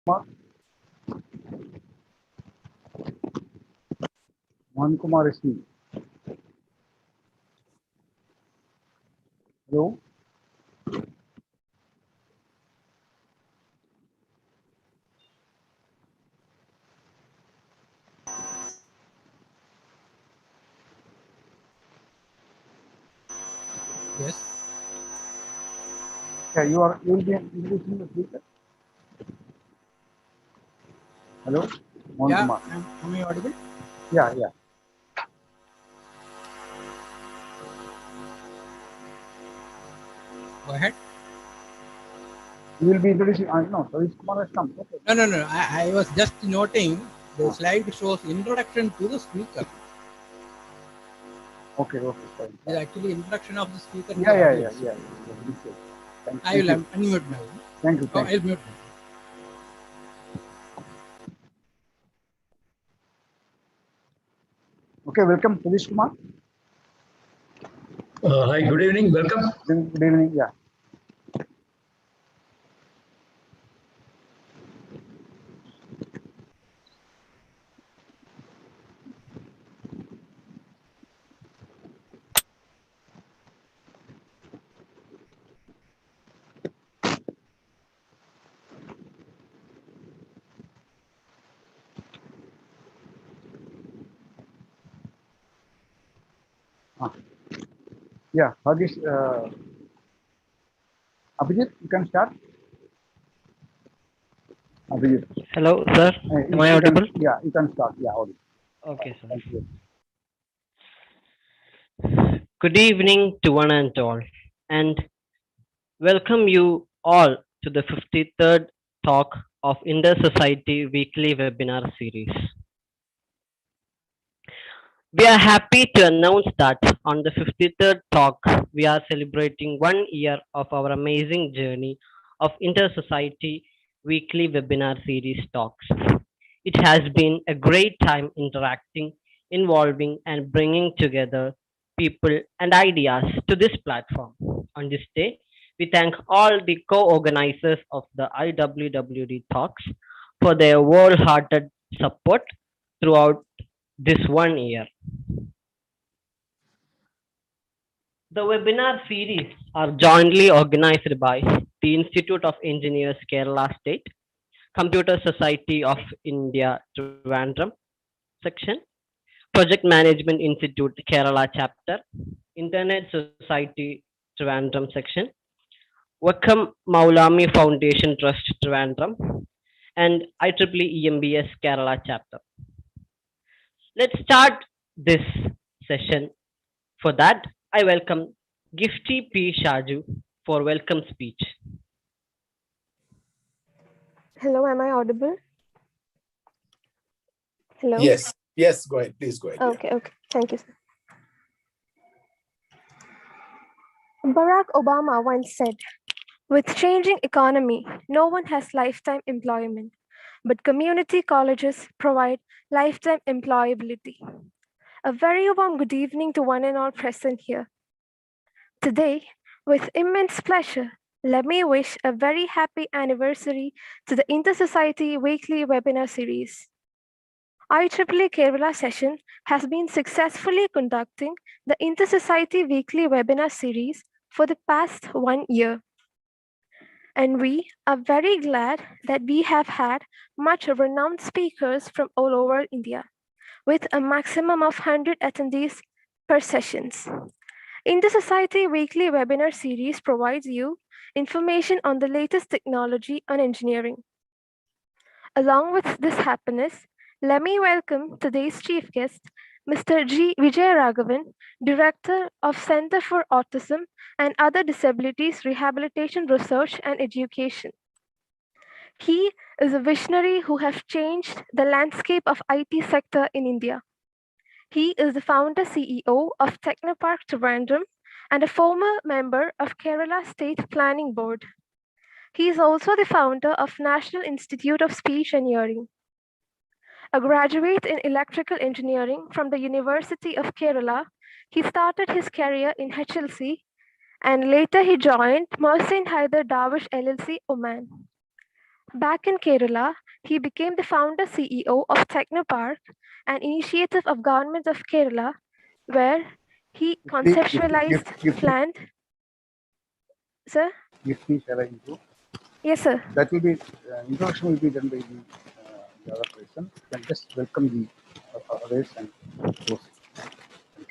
Mohan Kumar is me. Hello. Yes. Yeah, you will be introducing the speaker. Hello, Mohan Kumar. Am I audible? Yeah. Go ahead. You will be introducing. No, Sarish Kumar has come. Okay. No. I was just noting the slide shows introduction to the speaker. Okay. Fine. It's actually introduction of the speaker. Yeah. I will unmute now. Thank you. I'll mute now. Okay, welcome, Sarish Kumar. Hi, good evening. Welcome. Good evening. Yeah. Yeah, Bhagesh, Abhijit, you can start. Abhijit. Hello, sir. Am I audible? Yeah, you can start. Yeah, audible. Okay, sir. Thank you. Good evening to one and all, and welcome you all to the 53rd talk of Intersociety weekly webinar series. We are happy to announce that on the 53rd talk, we are celebrating 1 year of our amazing journey of Intersociety weekly webinar series talks. It has been a great time interacting, involving, and bringing together people and ideas to this platform. On this day, we thank all the co-organizers of the IWWD talks for their wholehearted support throughout this 1 year. The webinar series are jointly organized by the Institute of Engineers Kerala State, Computer Society of India Trivandrum section, Project Management Institute Kerala chapter, Internet Society Trivandrum section, Vakkom Moulavi Foundation Trust Trivandrum, and IEEE EMBS Kerala chapter. Let's start this session. For that, I welcome Gifty P. Shaju for welcome speech. Hello, am I audible? Hello? Yes, go ahead. Please go ahead. Okay. Thank you, sir. Barack Obama once said, "With changing economy, no one has lifetime employment, but community colleges provide lifetime employability." A very warm good evening to one and all present here. Today, with immense pleasure, let me wish a very happy anniversary to the Intersociety weekly webinar series. IEEE Kerala session has been successfully conducting the Intersociety weekly webinar series for the past 1 year. And we are very glad that we have had much renowned speakers from all over India, with a maximum of 100 attendees per sessions. Intersociety weekly webinar series provides you information on the latest technology and engineering. Along with this happiness, let me welcome today's chief guest, Mr. Vijayaraghavan, Director of Centre for Autism and Other Disabilities Rehabilitation Research and Education. He is a visionary who has changed the landscape of IT sector in India. He is the founder CEO of Technopark Trivandrum and a former member of Kerala State Planning Board. He is also the founder of National Institute of Speech and Hearing. A graduate in electrical engineering from the University of Kerala, he started his career in HLC and later he joined Mohsin Haider Darwish LLC, Oman. Back in Kerala, he became the founder CEO of Technopark, an initiative of Government of Kerala, where he conceptualized, planned. Sir? If shall I intro? Yes, sir. That will be introduction will be done by the other person. You can just welcome the others and close.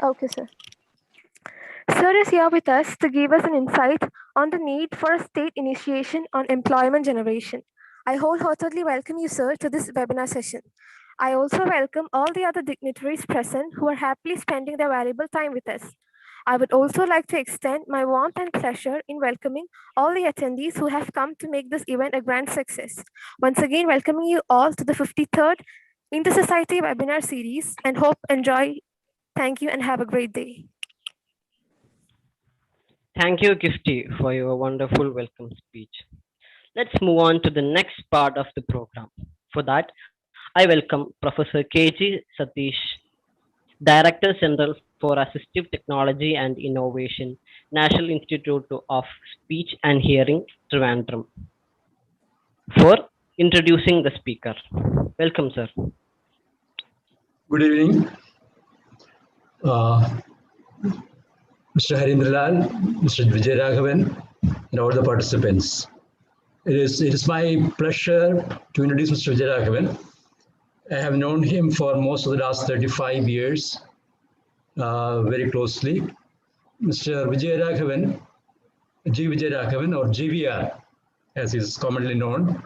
Okay, sir. Sir is here with us to give us an insight on the need for a state initiation on employment generation. I wholeheartedly welcome you, sir, to this webinar session. I also welcome all the other dignitaries present who are happily spending their valuable time with us. I would also like to extend my warmth and pleasure in welcoming all the attendees who have come to make this event a grand success. Once again, welcoming you all to the 53rd Intersociety webinar series and hope enjoy. Thank you and have a great day. Thank you, Gifty, for your wonderful welcome speech. Let's move on to the next part of the program. For that, I welcome Professor K.G. Satish, Director Central for Assistive Technology and Innovation, National Institute of Speech and Hearing, Trivandrum, for introducing the speaker. Welcome, sir. Good evening. Mr. Harindralal, Mr. Vijayaraghavan, and all the participants. It is my pleasure to introduce Mr. Vijayaraghavan. I have known him for most of the last 35 years, very closely. Mr. Vijayaraghavan, G. Vijayaraghavan, or GVR, as he is commonly known,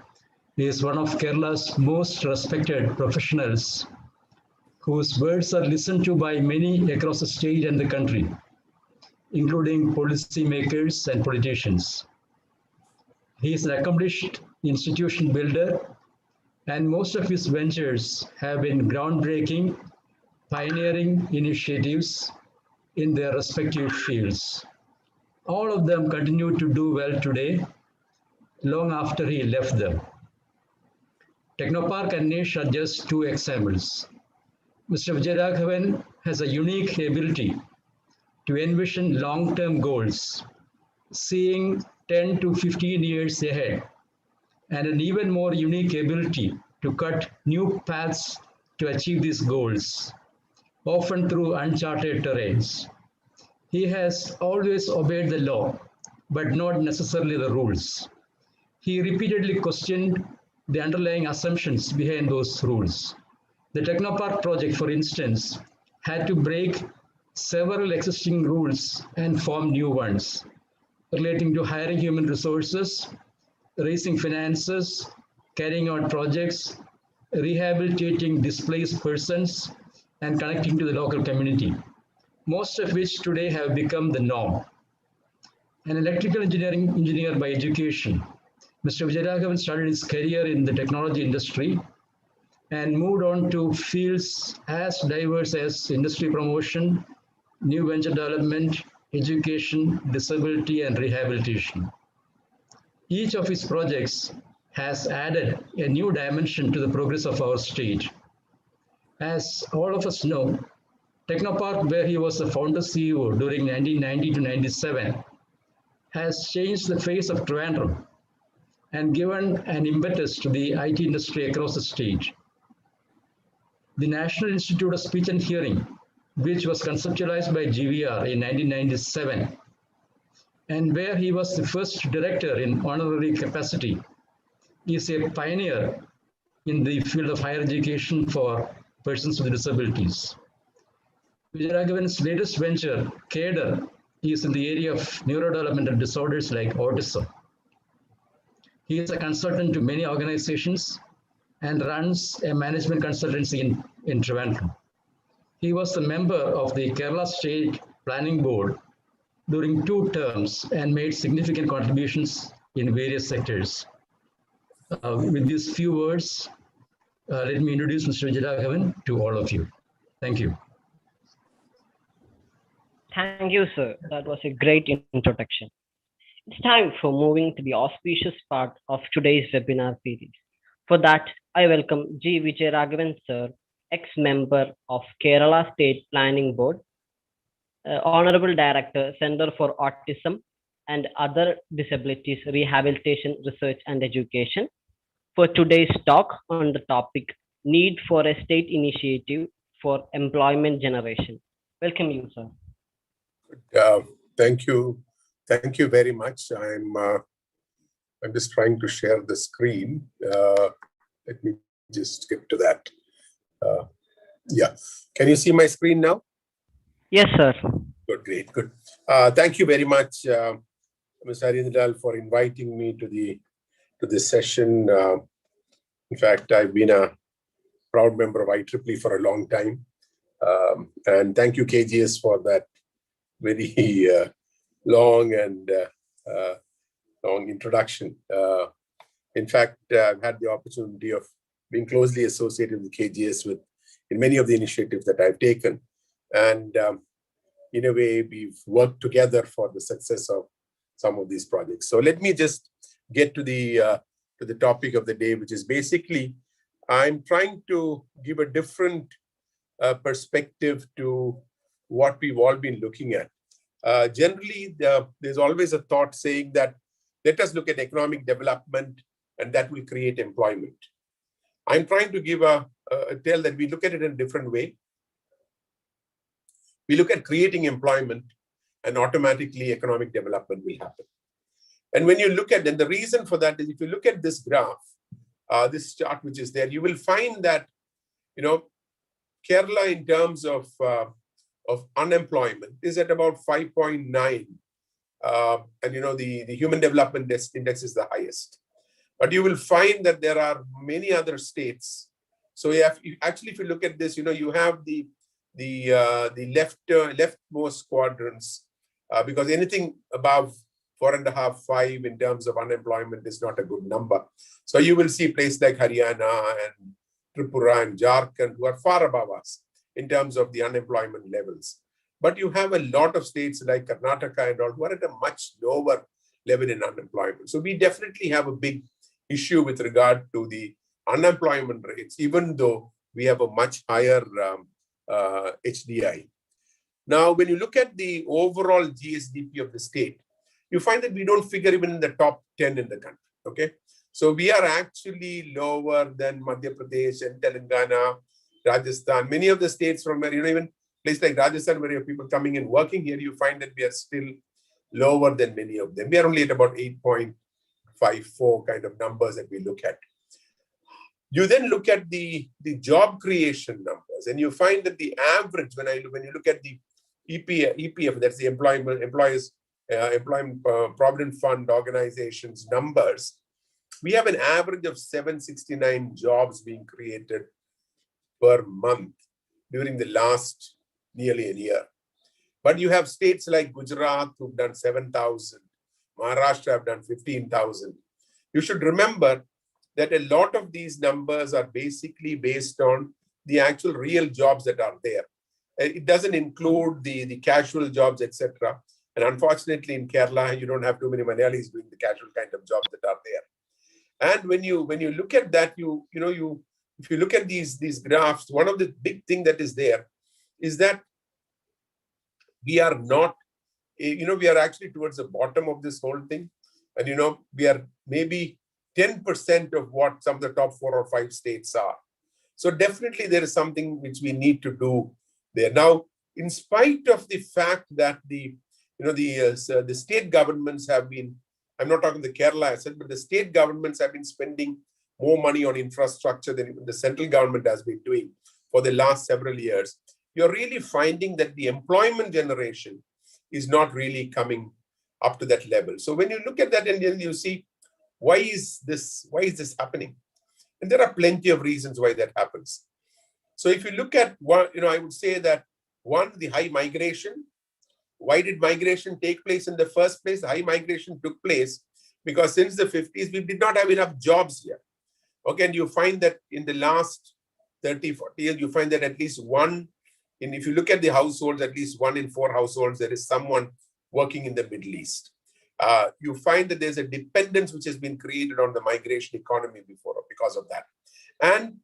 is one of Kerala's most respected professionals whose words are listened to by many across the state and the country, including policymakers and politicians. He is an accomplished institution builder, and most of his ventures have been groundbreaking, pioneering initiatives in their respective fields. All of them continue to do well today, long after he left them. Technopark and NISH are just two examples. Mr. Vijayaraghavan has a unique ability to envision long-term goals, seeing 10 to 15 years ahead, and an even more unique ability to cut new paths to achieve these goals, often through uncharted terrains. He has always obeyed the law, but not necessarily the rules. He repeatedly questioned the underlying assumptions behind those rules. The Technopark project, for instance, had to break several existing rules and form new ones relating to hiring human resources, raising finances, carrying out projects, rehabilitating displaced persons, and connecting to the local community, most of which today have become the norm. An electrical engineer by education, Mr. Vijayaraghavan started his career in the technology industry and moved on to fields as diverse as industry promotion, new venture development, education, disability, and rehabilitation. Each of his projects has added a new dimension to the progress of our state. As all of us know, Technopark, where he was the founder CEO during 1990 to 97, has changed the face of Trivandrum and given an impetus to the IT industry across the state. The National Institute of Speech and Hearing, which was conceptualized by GVR in 1997, and where he was the first director in honorary capacity, is a pioneer in the field of higher education for persons with disabilities. Vijayaraghavan's latest venture, CADDRE, is in the area of neurodevelopmental disorders like autism. He is a consultant to many organizations and runs a management consultancy in Trivandrum. He was a member of the Kerala State Planning Board during 2 terms and made significant contributions in various sectors. With these few words, let me introduce Mr. Vijayaraghavan to all of you. Thank you. Thank you, sir. That was a great introduction. It's time for moving to the auspicious part of today's webinar series. For that, I welcome G. Vijayaraghavan, sir, ex-member of Kerala State Planning Board, Honorable Director, Centre for Autism and Other Disabilities, Rehabilitation, Research and Education, for today's talk on the topic Need for a State Initiative for Employment Generation. Welcome you, sir. Thank you. Thank you very much. I'm just trying to share the screen. Let me just get to that. Yeah. Can you see my screen now? Yes, sir. Good, great, good. Thank you very much, Mr. Arindal, for inviting me to this session. In fact, I've been a proud member of IEEE for a long time. And thank you, KGS, for that very long introduction. In fact, I've had the opportunity of being closely associated with KGS in many of the initiatives that I've taken. And in a way, we've worked together for the success of some of these projects. So let me just get to the topic of the day, which is basically, I'm trying to give a different perspective to what we've all been looking at. Generally, there's always a thought saying that, let us look at economic development and that will create employment. I'm trying to give a tell that we look at it in a different way. We look at creating employment and automatically economic development will happen. And when you look at, and the reason for that is if you look at this graph, this chart which is there, you will find that, Kerala in terms of unemployment is at about 5.9. And the Human Development Index is the highest. But you will find that there are many other states. So if you look at this, you have the leftmost quadrants, because anything above 4.5, 5 in terms of unemployment is not a good number. So you will see places like Haryana and Tripura and Jharkhand who are far above us in terms of the unemployment levels. But you have a lot of states like Karnataka and all who are at a much lower level in unemployment. So we definitely have a big issue with regard to the unemployment rates, even though we have a much higher HDI. Now, when you look at the overall GSDP of the state, you find that we don't figure even in the top 10 in the country, okay? So we are actually lower than Madhya Pradesh and Telangana, Rajasthan, many of the states from where, even places like Rajasthan where you have people coming and working here, you find that we are still lower than many of them. We are only at about 8.54 kind of numbers that we look at. You then look at the job creation numbers, and you find that the average, when you look at the EPF, that's the Employment Provident Fund Organization's numbers, we have an average of 769 jobs being created per month during the last nearly a year. But you have states like Gujarat who've done 7,000, Maharashtra have done 15,000. You should remember that a lot of these numbers are basically based on the actual real jobs that are there. It doesn't include the casual jobs, etc. And unfortunately, in Kerala, you don't have too many Malayalis doing the casual kind of jobs that are there. And when you look at that, if you look at these graphs, one of the big thing that is there is that we are not, we are actually towards the bottom of this whole thing. And, we are maybe 10% of what some of the top 4 or 5 states are. So definitely there is something which we need to do there. Now, in spite of the fact that the state governments have been, I'm not talking the Kerala asset, but the state governments have been spending more money on infrastructure than even the central government has been doing for the last several years. You're really finding that the employment generation is not really coming up to that level. So when you look at that and you see, why is this happening? And there are plenty of reasons why that happens. So if you look at one, I would say that one, the high migration. Why did migration take place in the first place? The high migration took place because since the 50s, we did not have enough jobs here. Okay, and you find that in the last 30, 40 years, you find that at least one, and if you look at the households, at least 1 in 4 households, there is someone working in the Middle East. You find that there's a dependence which has been created on the migration economy because of that. And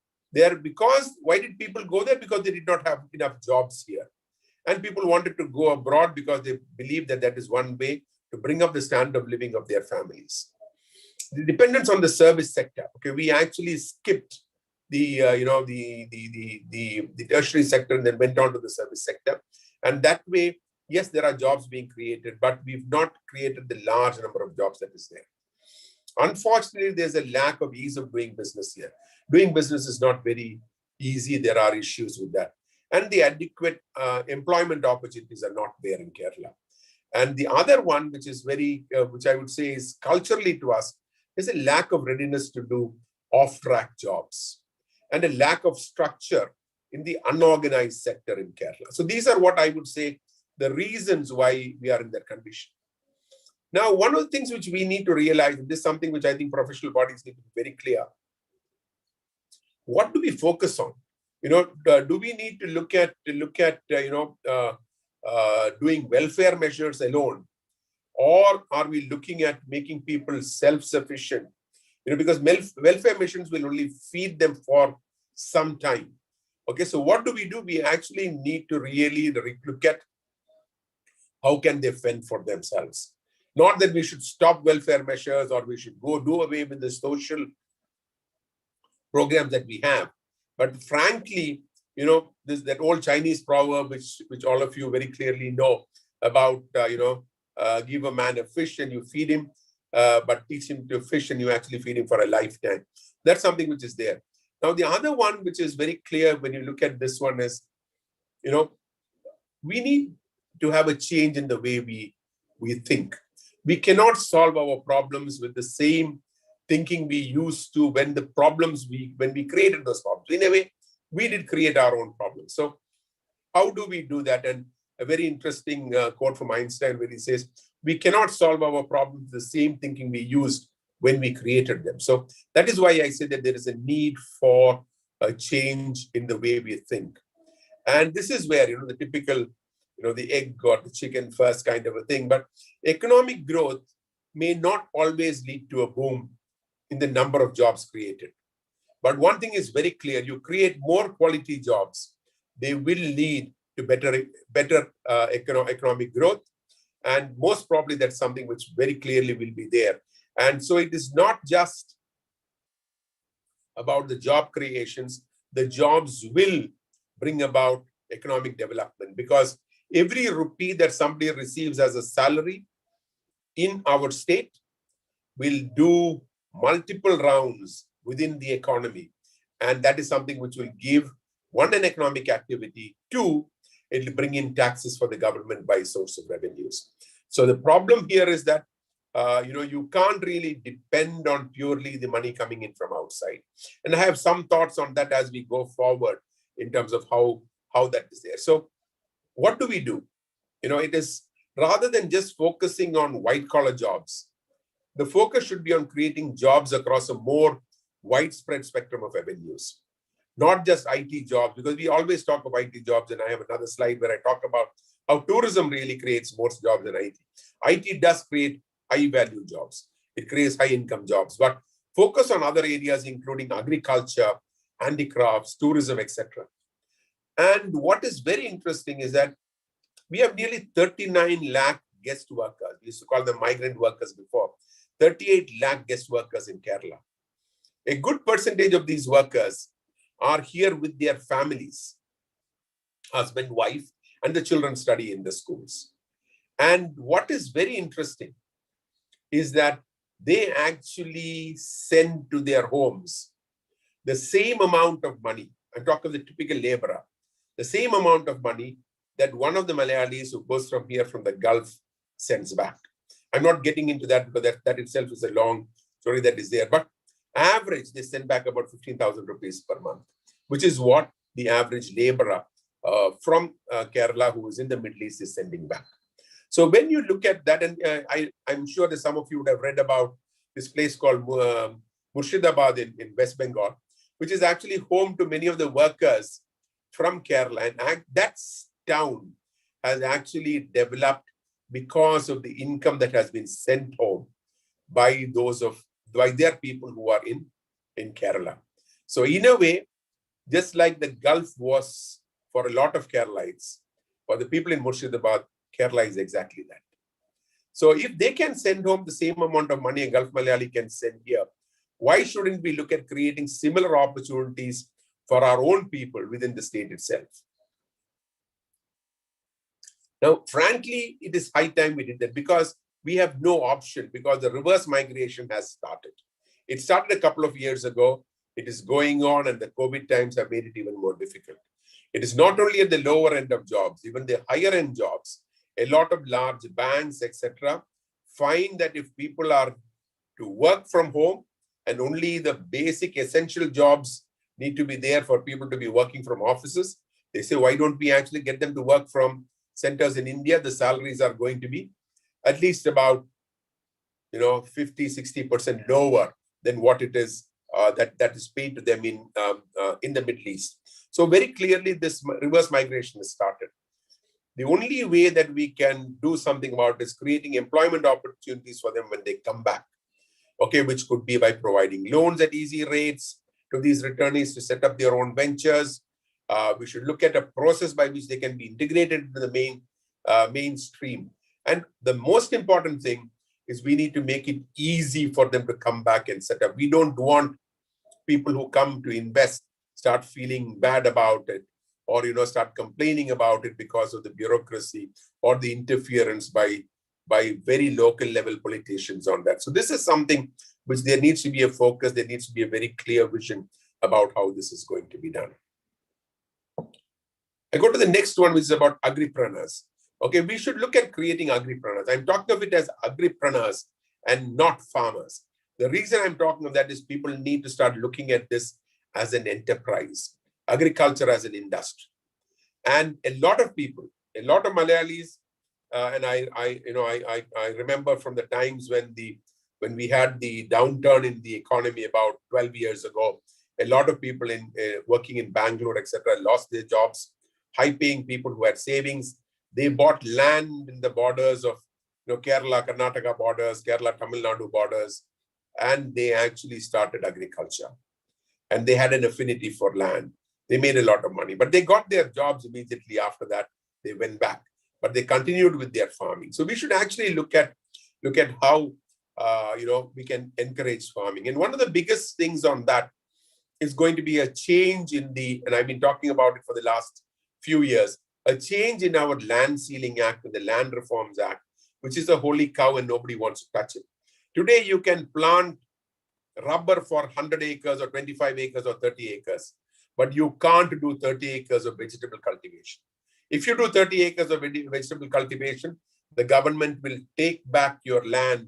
why did people go there? Because they did not have enough jobs here. And people wanted to go abroad because they believed that that is one way to bring up the standard of living of their families. the dependence on the service sector. Okay, we actually skipped the the tertiary sector and then went on to the service sector. And that way, yes, there are jobs being created, but we've not created the large number of jobs that is there. Unfortunately, there's a lack of ease of doing business here. Doing business is not very easy. There are issues with that. And the adequate employment opportunities are not there in Kerala. And the other one, which is very, which I would say is culturally to us, is a lack of readiness to do off-track jobs and a lack of structure in the unorganized sector in Kerala. So these are what I would say the reasons why we are in that condition. Now, one of the things which we need to realize, and this is something which I think professional bodies need to be very clear. What do we focus on? Do we need to look at doing welfare measures alone, or are we looking at making people self-sufficient? Because welfare measures will only feed them for some time. Okay, so what do? We actually need to really look at how can they fend for themselves. Not that we should stop welfare measures or we should do away with the social programs that we have. But frankly, that old Chinese proverb, which all of you very clearly know about, give a man a fish and you feed him, but teach him to fish and you actually feed him for a lifetime. That's something which is there. Now, the other one, which is very clear when you look at this one is, we need to have a change in the way we think. We cannot solve our problems with the same thinking we used to when we created those problems. In a way, we did create our own problems. So how do we do that? And a very interesting quote from Einstein where he says, we cannot solve our problems the same thinking we used when we created them. So that is why I say that there is a need for a change in the way we think. And this is where, the typical, the egg or the chicken first kind of a thing. But economic growth may not always lead to a boom in the number of jobs created. But one thing is very clear, you create more quality jobs, they will lead to better economic growth. And most probably that's something which very clearly will be there. And so it is not just about the job creations, the jobs will bring about economic development, because every rupee that somebody receives as a salary in our state will do multiple rounds within the economy. And that is something which will give, one, an economic activity, two, it will bring in taxes for the government by source of revenues. So the problem here is that, you can't really depend on purely the money coming in from outside. And I have some thoughts on that as we go forward in terms of how that is there. So what do we do? It is rather than just focusing on white collar jobs, the focus should be on creating jobs across a more widespread spectrum of avenues, not just IT jobs, because we always talk of IT jobs. And I have another slide where I talk about how tourism really creates more jobs than IT. IT does create high value jobs. It creates high income jobs, but focus on other areas, including agriculture, handicrafts, tourism, etc. And what is very interesting is that we have nearly 39 lakh guest workers. We used to call them migrant workers before. 38 lakh guest workers in Kerala. A good percentage of these workers are here with their families, husband, wife, and the children study in the schools. And what is very interesting is that they actually send to their homes the same amount of money. I'm talking of the typical laborer, the same amount of money that one of the Malayalis who goes from here from the Gulf sends back. I'm not getting into that because that itself is a long story that is there. But average, they send back about 15,000 rupees per month, which is what the average laborer from Kerala who is in the Middle East is sending back. So when you look at that, and I'm sure that some of you would have read about this place called Murshidabad in West Bengal, which is actually home to many of the workers from Kerala. And that town has actually developed because of the income that has been sent home by their people who are in Kerala. So in a way, just like the Gulf was for a lot of Keralites, for the people in Murshidabad, Kerala is exactly that. So if they can send home the same amount of money a Gulf Malayali can send here, why shouldn't we look at creating similar opportunities for our own people within the state itself? Now, frankly, it is high time we did that because we have no option, because the reverse migration has started. It started a couple of years ago. It is going on, and the COVID times have made it even more difficult. It is not only at the lower end of jobs, even the higher end jobs. A lot of large banks, etc., find that if people are to work from home and only the basic essential jobs need to be there for people to be working from offices, they say, why don't we actually get them to work from centers in India? The salaries are going to be at least about 50-60% lower than what it is that is paid to them in the Middle East. So very clearly, this reverse migration has started. The only way that we can do something about it is creating employment opportunities for them when they come back, okay, which could be by providing loans at easy rates to these returnees to set up their own ventures. We should look at a process by which they can be integrated into the mainstream. And the most important thing is we need to make it easy for them to come back and set up. We don't want people who come to invest start feeling bad about it, or start complaining about it because of the bureaucracy or the interference by very local level politicians on that. So this is something which there needs to be a focus. There needs to be a very clear vision about how this is going to be done. I go to the next one, which is about agripreneurs. Okay, we should look at creating agripreneurs. I'm talking of it as agripreneurs and not farmers. The reason I'm talking of that is people need to start looking at this as an enterprise, agriculture as an industry. And a lot of people, a lot of Malayalis, and I remember from the times when we had the downturn in the economy about 12 years ago, a lot of people working in Bangalore, etc., lost their jobs. High-paying people who had savings, they bought land in the borders of Kerala, Karnataka borders, Kerala, Tamil Nadu borders, and they actually started agriculture. And they had an affinity for land. They made a lot of money, but they got their jobs immediately after that. They went back, but they continued with their farming. So we should actually look at how we can encourage farming. And one of the biggest things on that is going to be a change in and I've been talking about it for the last few years, a change in our Land Sealing Act and the Land Reforms Act, which is a holy cow and nobody wants to touch it. Today, you can plant rubber for 100 acres or 25 acres or 30 acres, but you can't do 30 acres of vegetable cultivation. If you do 30 acres of vegetable cultivation, the government will take back your land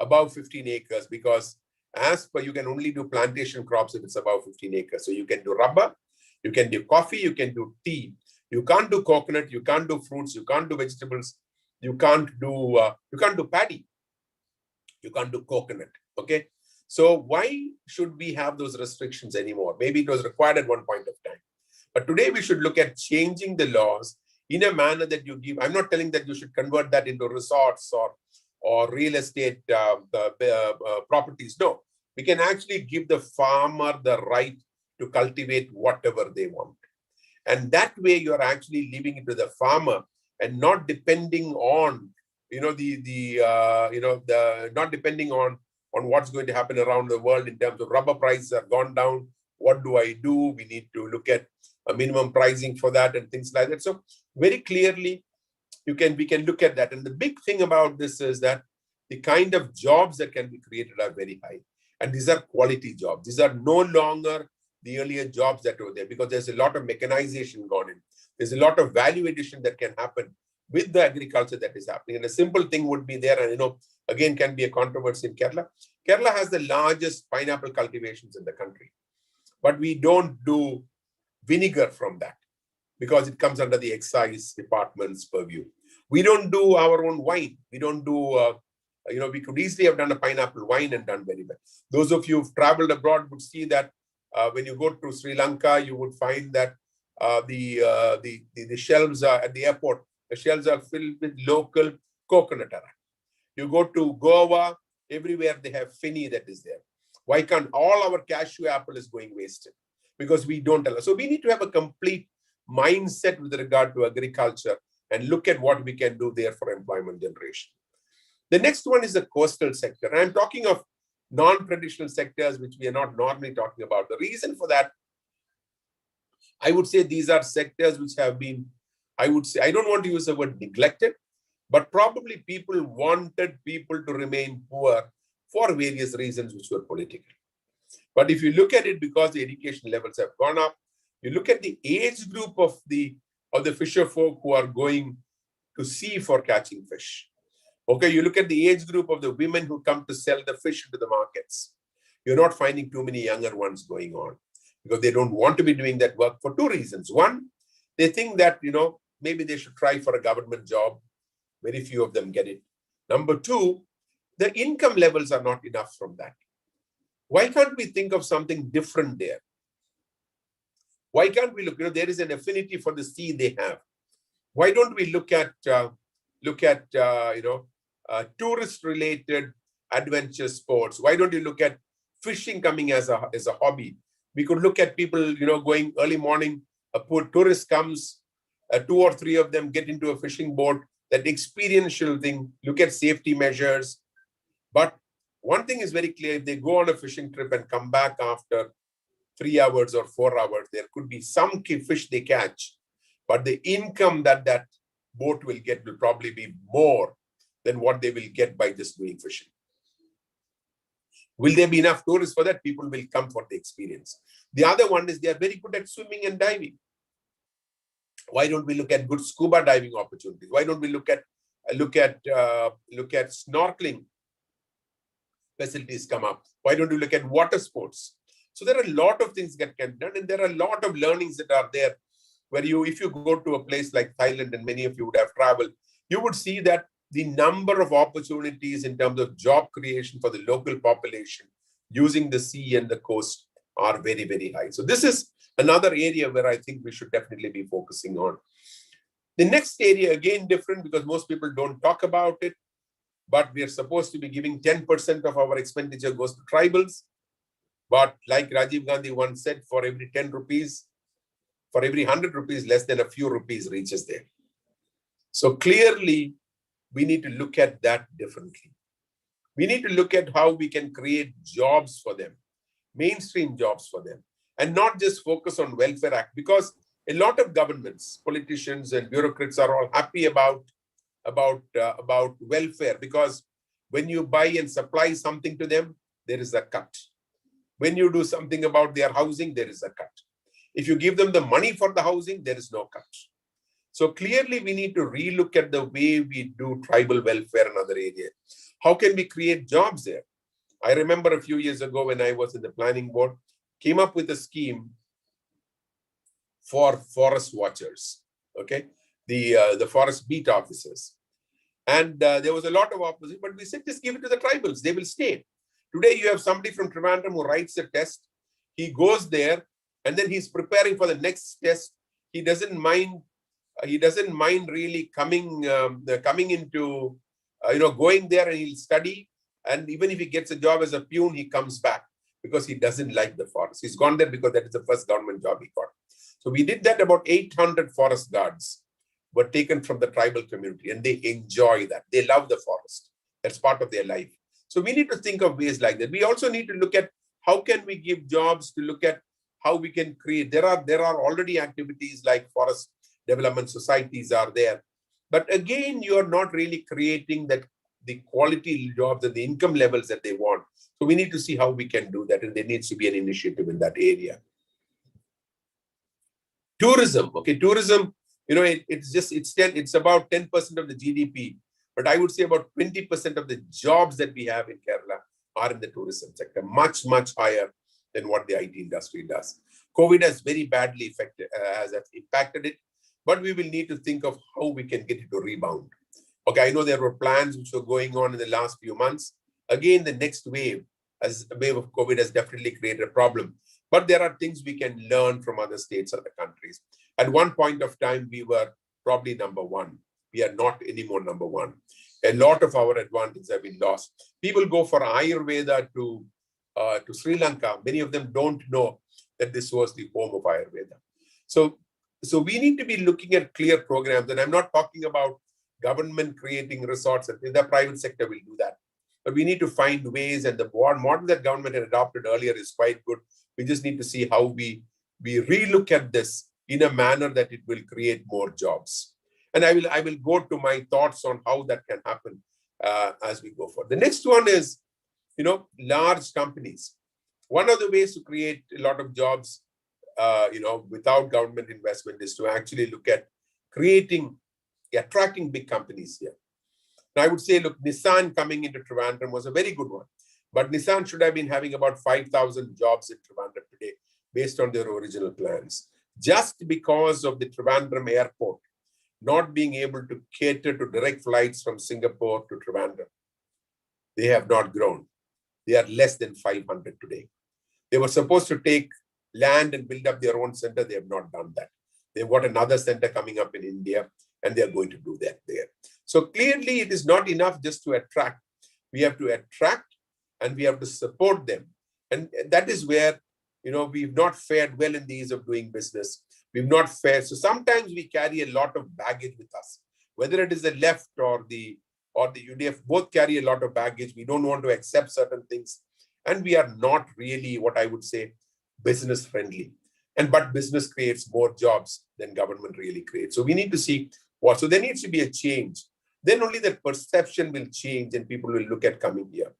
above 15 acres because as per you can only do plantation crops if it's above 15 acres. So you can do rubber, you can do coffee, you can do tea. You can't do coconut, you can't do fruits, you can't do vegetables, you can't do paddy, you can't do coconut. Okay, so why should we have those restrictions anymore? Maybe it was required at one point of time, but today we should look at changing the laws in a manner that you give. I'm not telling that you should convert that into resorts or real estate properties. No, we can actually give the farmer the right to cultivate whatever they want. And that way you're actually leaving it to the farmer and not depending on, not depending on what's going to happen around the world in terms of rubber prices have gone down. What do I do? We need to look at a minimum pricing for that and things like that. So very clearly, we can look at that. And the big thing about this is that the kind of jobs that can be created are very high. And these are quality jobs. These are no longer the earlier jobs that were there because there's a lot of mechanization gone in. There's a lot of value addition that can happen with the agriculture that is happening. And a simple thing would be there, and again, can be a controversy in Kerala. Kerala has the largest pineapple cultivations in the country, but we don't do vinegar from that because it comes under the excise department's purview. We don't do our own wine. We don't do, we could easily have done a pineapple wine and done very well. Those of you who've traveled abroad would see that when you go to Sri Lanka, you would find that the shelves are at the airport. The shelves are filled with local coconut arach. You go to Goa, everywhere they have feni that is there. Why can't all our cashew apple is going wasted? Because we don't allow. So we need to have a complete mindset with regard to agriculture and look at what we can do there for employment generation. The next one is the coastal sector. And I'm talking of non-traditional sectors, which we are not normally talking about. The reason for that, I would say these are sectors which have been, I would say, I don't want to use the word neglected, but probably people wanted people to remain poor for various reasons which were political. But if you look at it, because the education levels have gone up, you look at the age group of the fisher folk who are going to sea for catching fish. Okay, you look at the age group of the women who come to sell the fish into the markets. You're not finding too many younger ones going on because they don't want to be doing that work for two reasons. One, they think that, maybe they should try for a government job. Very few of them get it. Number two, the income levels are not enough from that. Why can't we think of something different there? Why can't we look, there is an affinity for the sea they have. Why don't we look at tourist-related adventure sports? Why don't you look at fishing coming as a hobby? We could look at people, going early morning, a poor tourist comes, 2 or 3 of them get into a fishing boat, that experiential thing, look at safety measures. But one thing is very clear, if they go on a fishing trip and come back after 3 hours or 4 hours, there could be some fish they catch, but the income that boat will get will probably be more than what they will get by just doing fishing. Will there be enough tourists for that? People will come for the experience. The other one is they are very good at swimming and diving. Why don't we look at good scuba diving opportunities? Why don't we look at snorkeling facilities come up? Why don't we look at water sports? So there are a lot of things that can be done, and there are a lot of learnings that are there where if you go to a place like Thailand, and many of you would have traveled, you would see that the number of opportunities in terms of job creation for the local population using the sea and the coast are very, very high. So this is another area where I think we should definitely be focusing on. The next area, again, different because most people don't talk about it, but we are supposed to be giving 10% of our expenditure goes to tribals. But like Rajiv Gandhi once said, for every 10 rupees, for every 100 rupees, less than a few rupees reaches there. So clearly, we need to look at that differently. We need to look at how we can create jobs for them, mainstream jobs for them, and not just focus on welfare act, because a lot of governments, politicians and bureaucrats are all happy about welfare, because when you buy and supply something to them, there is a cut. When you do something about their housing, there is a cut. If you give them the money for the housing, there is no cut. So clearly, we need to relook at the way we do tribal welfare in other areas. How can we create jobs there? I remember a few years ago when I was in the planning board, came up with a scheme for forest watchers, okay? The forest beat officers. And there was a lot of opposition, but we said, just give it to the tribals, they will stay. Today, you have somebody from Trivandrum who writes a test. He goes there, and then he's preparing for the next test. He doesn't mind really coming into, going there, and he'll study. And even if he gets a job as a peon, he comes back because he doesn't like the forest. He's gone there because that is the first government job he got. So we did that. About 800 forest guards were taken from the tribal community, and they enjoy that. They love the forest. That's part of their life. So we need to think of ways like that. We also need to look at how can we give jobs, to look at how we can create. There are already activities like forest development societies are there. But again, you are not really creating the quality jobs and the income levels that they want. So we need to see how we can do that. And there needs to be an initiative in that area. Tourism, okay, tourism, it's about 10% of the GDP. But I would say about 20% of the jobs that we have in Kerala are in the tourism sector, much, much higher than what the IT industry does. COVID has very badly impacted it, but we will need to think of how we can get it to rebound. Okay, I know there were plans which were going on in the last few months. Again, the next wave of COVID has definitely created a problem. But there are things we can learn from other states, other countries. At one point of time, we were probably number one. We are not anymore number one. A lot of our advantages have been lost. People go for Ayurveda to Sri Lanka. Many of them don't know that this was the home of Ayurveda. So we need to be looking at clear programs. And I'm not talking about government creating resorts, and the private sector will do that. But we need to find ways, and the model that government had adopted earlier is quite good. We just need to see how we relook at this in a manner that it will create more jobs. And I will go to my thoughts on how that can happen as we go forward. The next one is, large companies. One of the ways to create a lot of jobs, without government investment is to actually look at attracting big companies here. Now, I would say, look, Nissan coming into Trivandrum was a very good one. But Nissan should have been having about 5,000 jobs in Trivandrum today based on their original plans. Just because of the Trivandrum airport not being able to cater to direct flights from Singapore to Trivandrum, they have not grown. They are less than 500 today. They were supposed to take land and build up their own center. They have not done that. They've got another center coming up in India, and they're going to do that there. So clearly, it is not enough just to attract. We have to attract, and we have to support them. And that is where, we've not fared well in the ease of doing business. We've not fared. So sometimes we carry a lot of baggage with us, whether it is the left or the UDF, both carry a lot of baggage. We don't want to accept certain things. And we are not really, what I would say, business friendly. But business creates more jobs than government really creates. So we need to see so there needs to be a change. Then only the perception will change and people will look at coming here.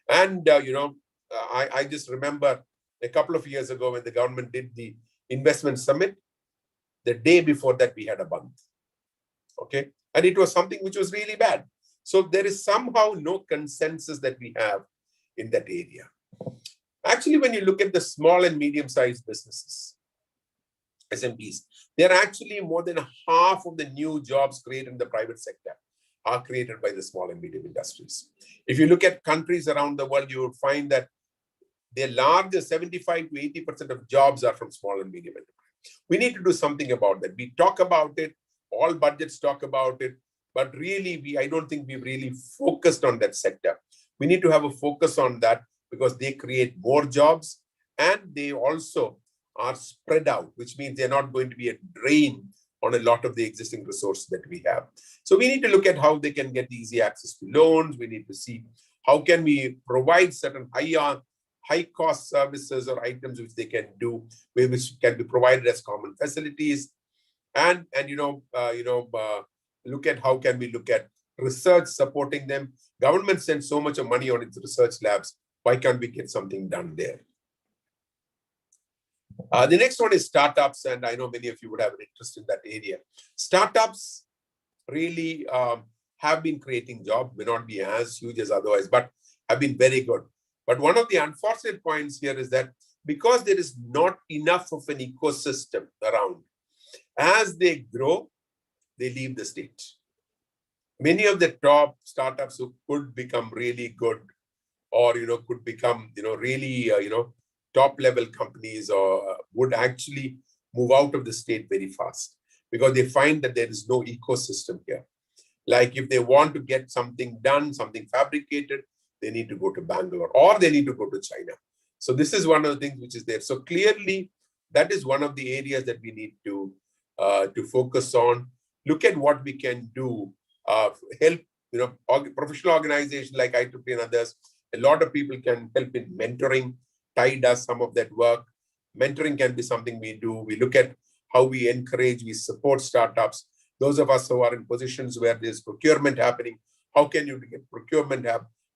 And, I just remember a couple of years ago when the government did the investment summit, the day before that we had a Bandh. Okay. And it was something which was really bad. So there is somehow no consensus that we have in that area. Actually, when you look at the small and medium-sized businesses, SMBs, they're actually more than half of the new jobs created in the private sector are created by the small and medium industries. If you look at countries around the world, you will find that the larger 75 to 80% of jobs are from small and medium enterprise. We need to do something about that. We talk about it, all budgets talk about it, but really, I don't think we've really focused on that sector. We need to have a focus on that because they create more jobs and they also are spread out, which means they're not going to be a drain on a lot of the existing resources that we have. So we need to look at how they can get easy access to loans. We need to see how can we provide certain high cost services or items which they can do, which can be provided as common facilities. And look at how can we look at research supporting them. Government sends so much of money on its research labs. Why can't we get something done there? The next one is startups, and I know many of you would have an interest in that area. Startups really have been creating jobs, may not be as huge as otherwise, but have been very good. But one of the unfortunate points here is that because there is not enough of an ecosystem around, as they grow, they leave the state. Many of the top startups who could become really good or, could become, really, top level companies or would actually move out of the state very fast because they find that there is no ecosystem here. Like if they want to get something done, something fabricated, they need to go to Bangalore or they need to go to China. So this is one of the things which is there. So clearly, that is one of the areas that we need to focus on. Look at what we can do, help, professional organizations like IEEE and others. A lot of people can help in mentoring. TIE does some of that work. Mentoring can be something we do. We look at how we encourage, we support startups. Those of us who are in positions where there's procurement happening, how can you get procurement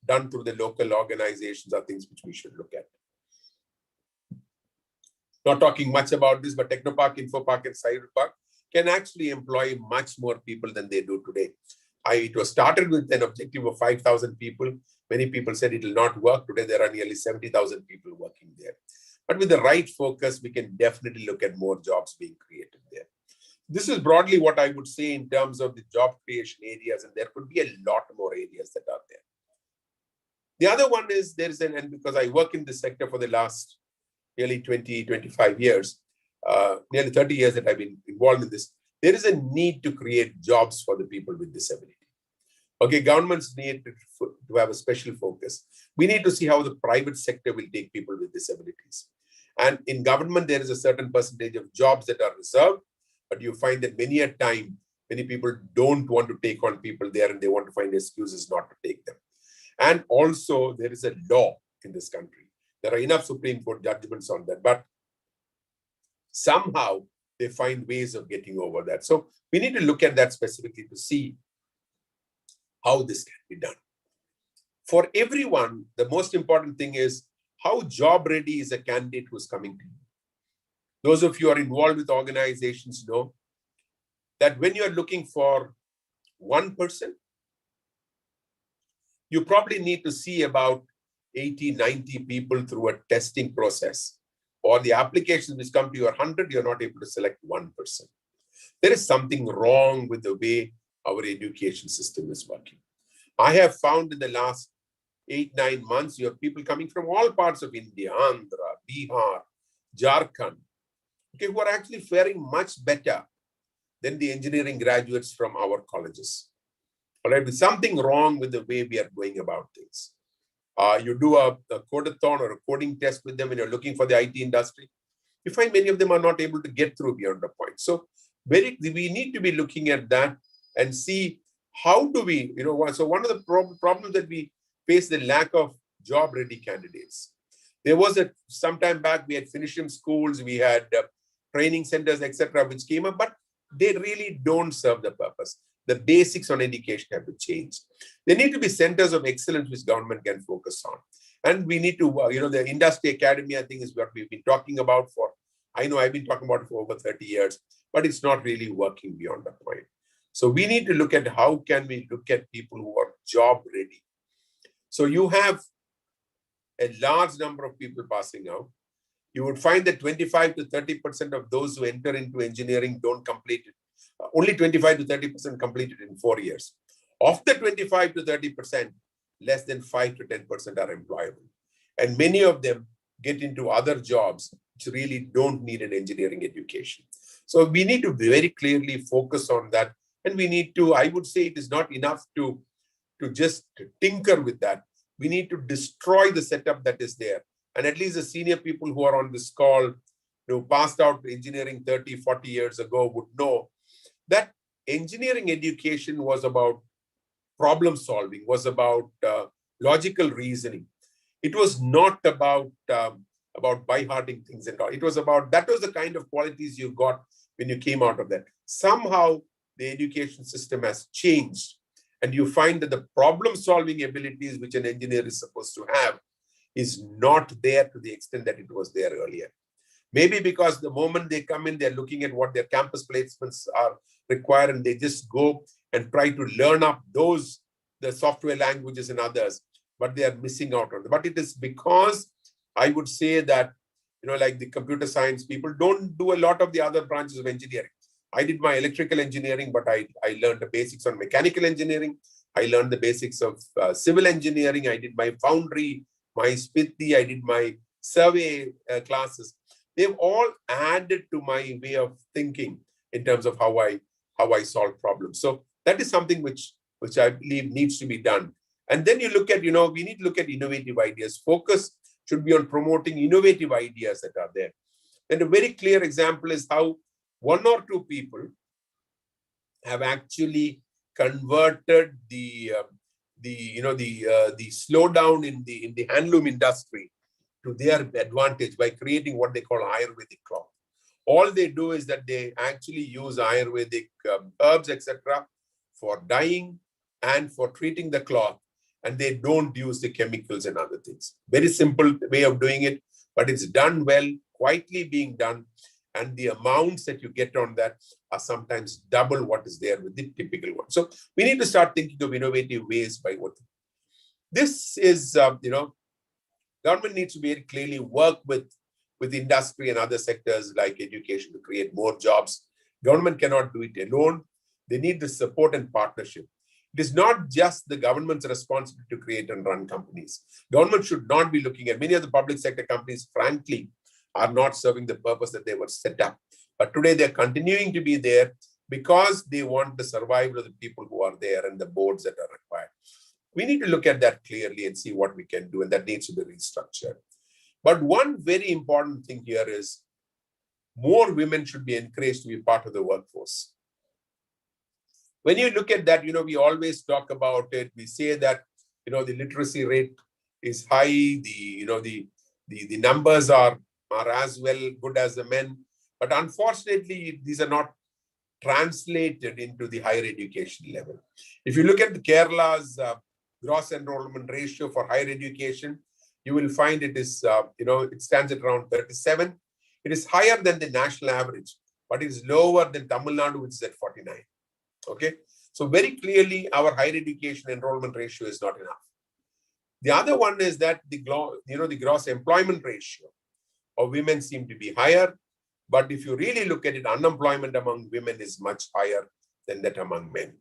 done through the local organizations are things which we should look at. Not talking much about this, but Technopark, Infopark, and Cyberpark can actually employ much more people than they do today. It was started with an objective of 5,000 people. Many people said it will not work. Today, there are nearly 70,000 people working there. But with the right focus, we can definitely look at more jobs being created there. This is broadly what I would say in terms of the job creation areas, and there could be a lot more areas that are there. The other one is and because I work in this sector for the last nearly 20, 25 years, nearly 30 years that I've been involved in this, there is a need to create jobs for the people with disability. Okay, governments need to have a special focus. We need to see how the private sector will take people with disabilities. And in government, there is a certain percentage of jobs that are reserved, but you find that many a time Many people don't want to take on people there and they want to find excuses not to take them. And also there is a law in this country. There are enough Supreme Court judgments on that, but somehow they find ways of getting over that. So we need to look at that specifically to see how this can be done. For everyone, the most important thing is how job ready is a candidate who's coming to you. Those of you who are involved with organizations know that when you're looking for one person, you probably need to see about 80, 90 people through a testing process. Or the applications which come to you are 100, you're not able to select one person. There is something wrong with the way our education system is working. I have found in the last 8-9 months, you have people coming from all parts of India, Andhra, Bihar, Jharkhand, okay, who are actually faring much better than the engineering graduates from our colleges. All right, there's something wrong with the way we are going about things. You do a codathon or a coding test with them when you're looking for the IT industry. You find many of them are not able to get through beyond the point. So we need to be looking at that and see how do we, so one of the problems that we face the lack of job-ready candidates. There was some time back, we had finishing schools, we had training centers, etc., which came up, but they really don't serve the purpose. The basics on education have to change. There need to be centers of excellence which government can focus on. And we need to, the industry academy, I think, is what we've been talking about for, I know I've been talking about it for over 30 years, but it's not really working beyond that point. So we need to look at how can we look at people who are job ready. So you have a large number of people passing out. You would find that 25 to 30% of those who enter into engineering don't complete it. Only 25 to 30% completed in 4 years. Of the 25 to 30%, less than 5 to 10% are employable. And many of them get into other jobs which really don't need an engineering education. So we need to very clearly focus on that. And we need to, I would say it is not enough to just tinker with that. We need to destroy the setup that is there. And at least the senior people who are on this call, who passed out engineering 30, 40 years ago would know that engineering education was about problem solving, was about logical reasoning. It was not about by-hearting things and all. It was about, that was the kind of qualities you got when you came out of that. Somehow the education system has changed, and you find that the problem-solving abilities which an engineer is supposed to have is not there to the extent that it was there earlier. Maybe because the moment they come in, they're looking at what their campus placements are required, and they just go and try to learn up the software languages and others, but they are missing out on it. But it is because I would say that, like the computer science people don't do a lot of the other branches of engineering. I did my electrical engineering, but I learned the basics on mechanical engineering. I learned the basics of civil engineering. I did my foundry, my SPITI, I did my survey classes. They've all added to my way of thinking in terms of how I solve problems. So that is something which I believe needs to be done. And then you look at, we need to look at innovative ideas. Focus should be on promoting innovative ideas that are there. And a very clear example is how 1 or 2 people have actually converted the slowdown in the handloom industry to their advantage by creating what they call Ayurvedic cloth. All they do is that they actually use Ayurvedic herbs, etc., for dyeing and for treating the cloth, and they don't use the chemicals and other things. Very simple way of doing it, but it's done well, quietly being done, and the amounts that you get on that are sometimes double what is there with the typical one. So we need to start thinking of innovative ways by what. This is, government needs to very clearly work with industry and other sectors like education to create more jobs. Government cannot do it alone. They need the support and partnership. It is not just the government's responsibility to create and run companies. Government should not be looking at many of the public sector companies, frankly, are not serving the purpose that they were set up. But today they're continuing to be there because they want the survival of the people who are there and the boards that are required. We need to look at that clearly and see what we can do, and that needs to be restructured. But one very important thing here is more women should be encouraged to be part of the workforce. When you look at that, we always talk about it. We say that, the literacy rate is high. The numbers are as well good as the men. But unfortunately, these are not translated into the higher education level. If you look at the Kerala's gross enrollment ratio for higher education, you will find it is, it stands at around 37. It is higher than the national average, but it is lower than Tamil Nadu, which is at 49. Okay, so very clearly, our higher education enrollment ratio is not enough. The other one is that the gross employment ratio of women seem to be higher, but if you really look at it, unemployment among women is much higher than that among men.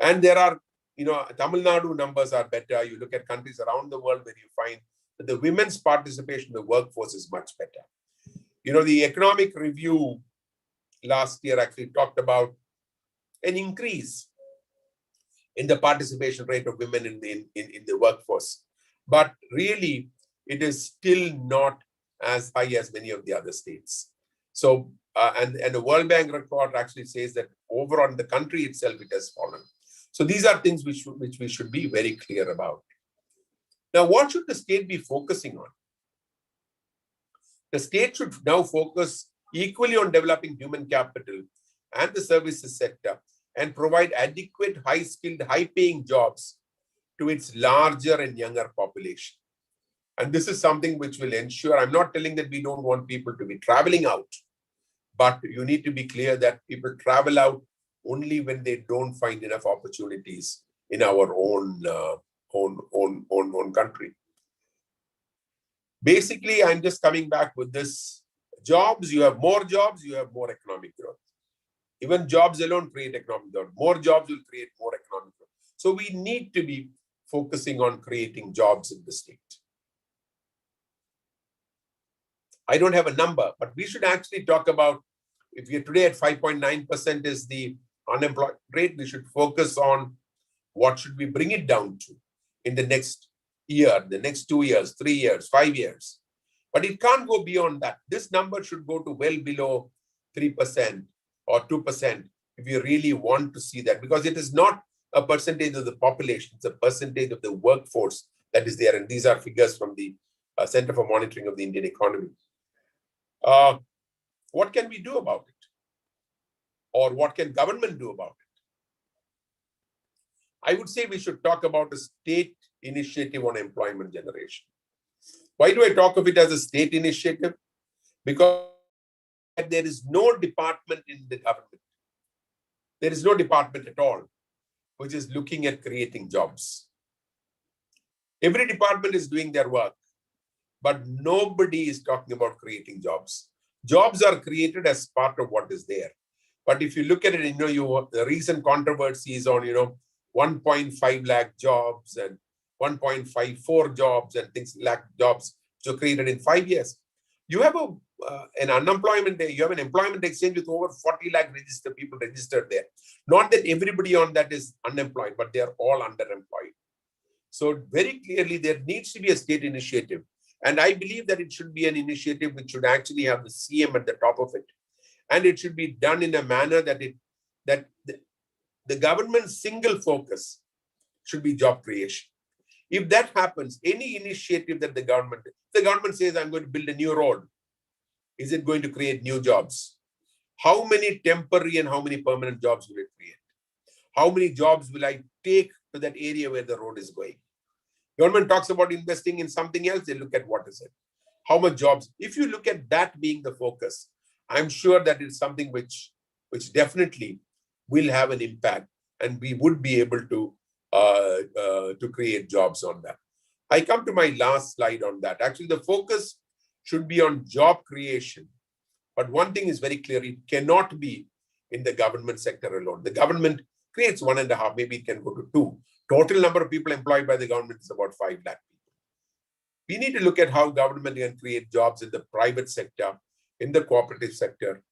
And there are, Tamil Nadu numbers are better. You look at countries around the world where you find that the women's participation in the workforce is much better. The economic review last year actually talked about an increase in the participation rate of women in the workforce. But really, it is still not as high as many of the other states. So, and the World Bank report actually says that overall in the country itself, it has fallen. So these are things which we should be very clear about. Now, what should the state be focusing on? The state should now focus equally on developing human capital and the services sector and provide adequate, high-skilled, high-paying jobs to its larger and younger population. And this is something which will ensure, I'm not telling that we don't want people to be traveling out, but you need to be clear that people travel out only when they don't find enough opportunities in our own country. Basically, I'm just coming back with this. Jobs, you have more economic growth. Even jobs alone create economic growth. More jobs will create more economic growth. So we need to be focusing on creating jobs in the state. I don't have a number, but we should actually talk about, if we are today at 5.9% is the unemployment rate, we should focus on what should we bring it down to in the next year, the next 2 years, 3 years, 5 years. But it can't go beyond that. This number should go to well below 3% or 2% if you really want to see that, because it is not a percentage of the population, it's a percentage of the workforce that is there. And these are figures from the Center for Monitoring of the Indian Economy. What can we do about it? Or what can government do about it? I would say we should talk about a state initiative on employment generation. Why do I talk of it as a state initiative? Because there is no department in the government. There is no department at all which is looking at creating jobs. Every department is doing their work, but nobody is talking about creating jobs. Jobs are created as part of what is there. But if you look at it, the recent controversies on, 1.5 lakh jobs and 1.54 jobs and things like jobs which are created in 5 years. You have an unemployment, you have an employment exchange with over 40 lakh people registered there. Not that everybody on that is unemployed, but they are all underemployed. So very clearly, there needs to be a state initiative. And I believe that it should be an initiative which should actually have the CM at the top of it. And it should be done in a manner that the government's single focus should be job creation. If that happens, any initiative that the government says, I'm going to build a new road, is it going to create new jobs? How many temporary and how many permanent jobs will it create? How many jobs will I take to that area where the road is going? Government talks about investing in something else, they look at what is it. How much jobs? If you look at that being the focus, I'm sure that it's something which definitely will have an impact, and we would be able to create jobs on that. I come to my last slide on that. Actually, the focus should be on job creation. But one thing is very clear, it cannot be in the government sector alone. The government creates 1.5, maybe it can go to 2. Total number of people employed by the government is about 5 lakh people. We need to look at how government can create jobs in the private sector, in the cooperative sector,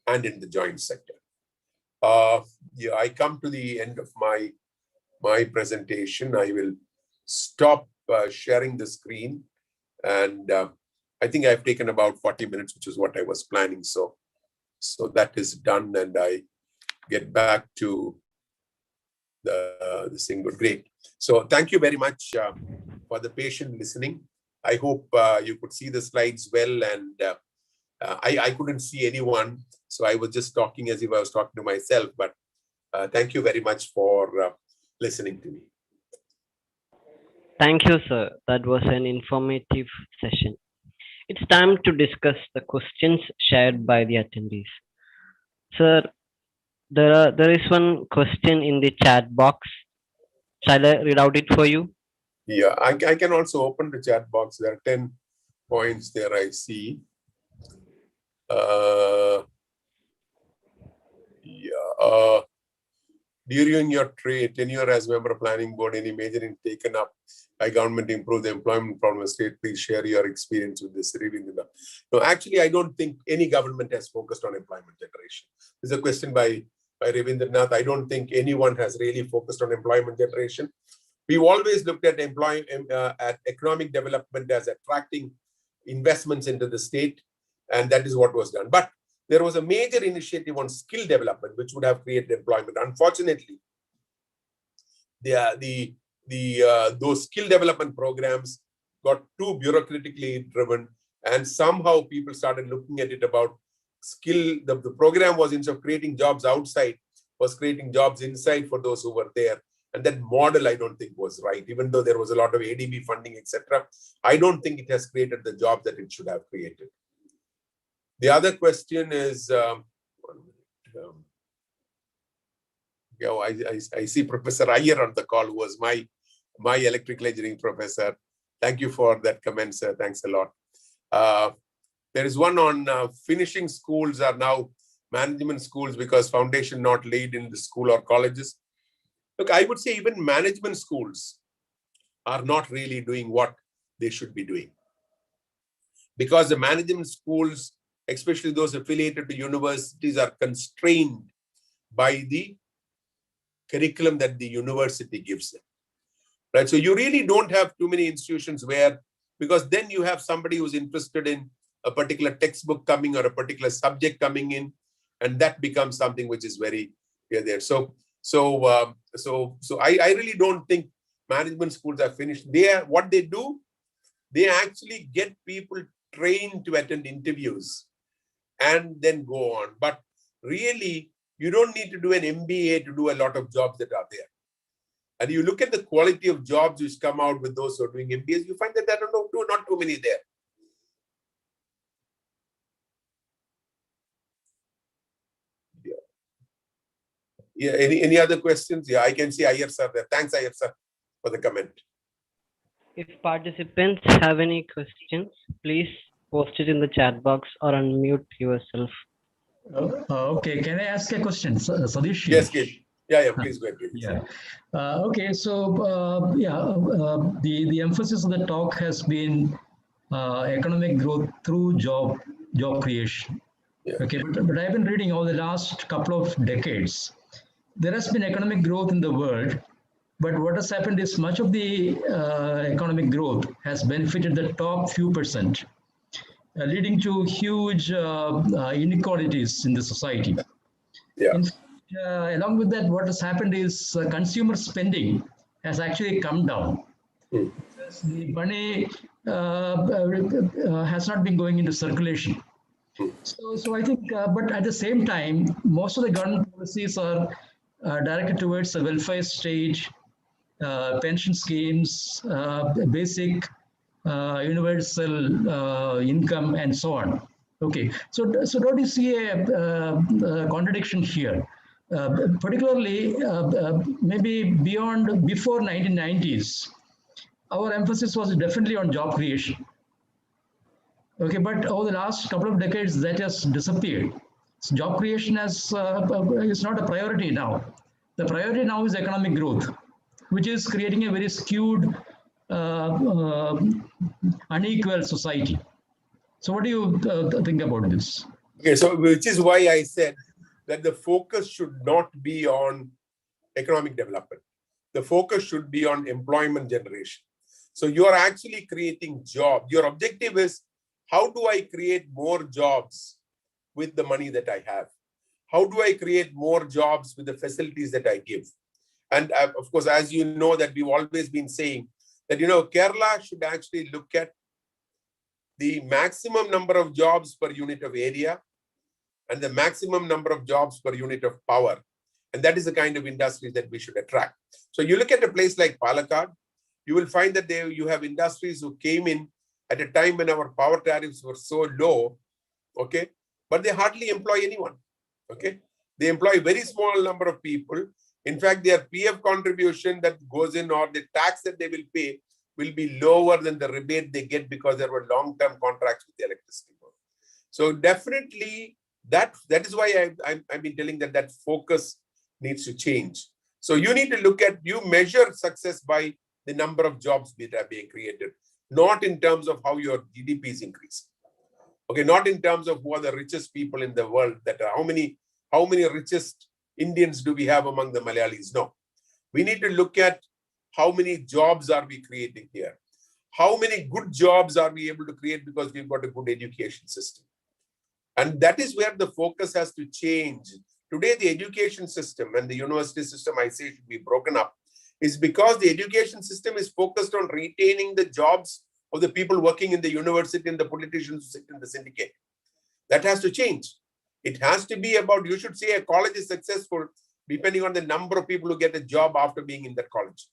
and in the joint sector. I come to the end of my presentation. I will stop sharing the screen, and I think I've taken about 40 minutes, which is what I was planning. So that is done, and I get back to this thing. Great. So thank you very much for the patient listening. I hope you could see the slides well, and I couldn't see anyone, so I was just talking as if I was talking to myself. But thank you very much for listening to me. Thank you, sir. That was an informative session. It's time to discuss the questions shared by the attendees. Sir, there is one question in the chat box. Shall I read out it for you? Yeah, I can also open the chat box. There are 10 points there I see. During your tenure as member of planning board, any major taken up by government to improve the employment problem of the state? Please share your experience with this. No, actually, I don't think any government has focused on employment generation. This is a question by Ravindranath. I don't think anyone has really focused on employment generation. We've always looked at economic development as attracting investments into the state, and that is what was done. But there was a major initiative on skill development, which would have created employment. Unfortunately, those skill development programs got too bureaucratically driven, and somehow people started looking at it about skill. The program was, instead of creating jobs outside, was creating jobs inside for those who were there. And that model, I don't think, was right. Even though there was a lot of ADB funding, etc., I don't think it has created the job that it should have created. The other question is, I see Professor Iyer on the call, who was my electrical engineering professor. Thank you for that comment, sir. Thanks a lot. There is one on finishing schools are now management schools because foundation not laid in the school or colleges. Look, I would say even management schools are not really doing what they should be doing, because the management schools, especially those affiliated to universities, are constrained by the curriculum that the university gives them. Right? So you really don't have too many institutions where, because then you have somebody who's interested in a particular textbook coming or a particular subject coming in, and that becomes something which is very there. So I really don't think management schools are finished. What they do, they actually get people trained to attend interviews and then go on. But really, you don't need to do an MBA to do a lot of jobs that are there. And you look at the quality of jobs which come out with those who are doing MBAs, you find that there are not too many there. Yeah. Any other questions? Yeah, I can see Iyer sir there. Thanks, Iyer sir, for the comment. If participants have any questions, please post it in the chat box or unmute yourself. Okay, can I ask a question, Sadish? Yes, please. Yeah, please go ahead. Please. Yeah. Okay, so the emphasis of the talk has been economic growth through job creation. Yeah. Okay, but I've been reading over the last couple of decades. There has been economic growth in the world, but what has happened is much of the economic growth has benefited the top few percent, leading to huge inequalities in the society. Yeah. Along with that, what has happened is consumer spending has actually come down. The money has not been going into circulation. So I think, but at the same time, most of the government policies are directed towards a welfare state, pension schemes, basic universal income, and so on. Okay, so don't you see a contradiction here? Particularly, maybe before 1990s, our emphasis was definitely on job creation. Okay, but over the last couple of decades, that has disappeared. So job creation is not a priority now. The priority now is economic growth, which is creating a very skewed, unequal society. So what do you think about this? Okay, so which is why I said that the focus should not be on economic development. The focus should be on employment generation. So you are actually creating jobs. Your objective is, how do I create more jobs with the money that I have? How do I create more jobs with the facilities that I give? And of course, as you know, that we've always been saying that, Kerala should actually look at the maximum number of jobs per unit of area and the maximum number of jobs per unit of power. And that is the kind of industry that we should attract. So you look at a place like Palakkad, you will find that you have industries who came in at a time when our power tariffs were so low, okay, but they hardly employ anyone, okay. They employ a very small number of people. In fact, their PF contribution that goes in or the tax that they will pay will be lower than the rebate they get because there were long-term contracts with the electricity board. So definitely that is why I've been telling that focus needs to change. So you need to look at, you measure success by the number of jobs that are being created, not in terms of how your GDP is increasing. Okay, not in terms of who are the richest people in the world, that are how many richest Indians do we have among the Malayalis? No. We need to look at how many jobs are we creating here? How many good jobs are we able to create because we've got a good education system? And that is where the focus has to change. Today, the education system and the university system, I say, should be broken up, is because the education system is focused on retaining the jobs of the people working in the university and the politicians who sit in the syndicate. That has to change. It has to be about, you should say a college is successful depending on the number of people who get a job after being in that college.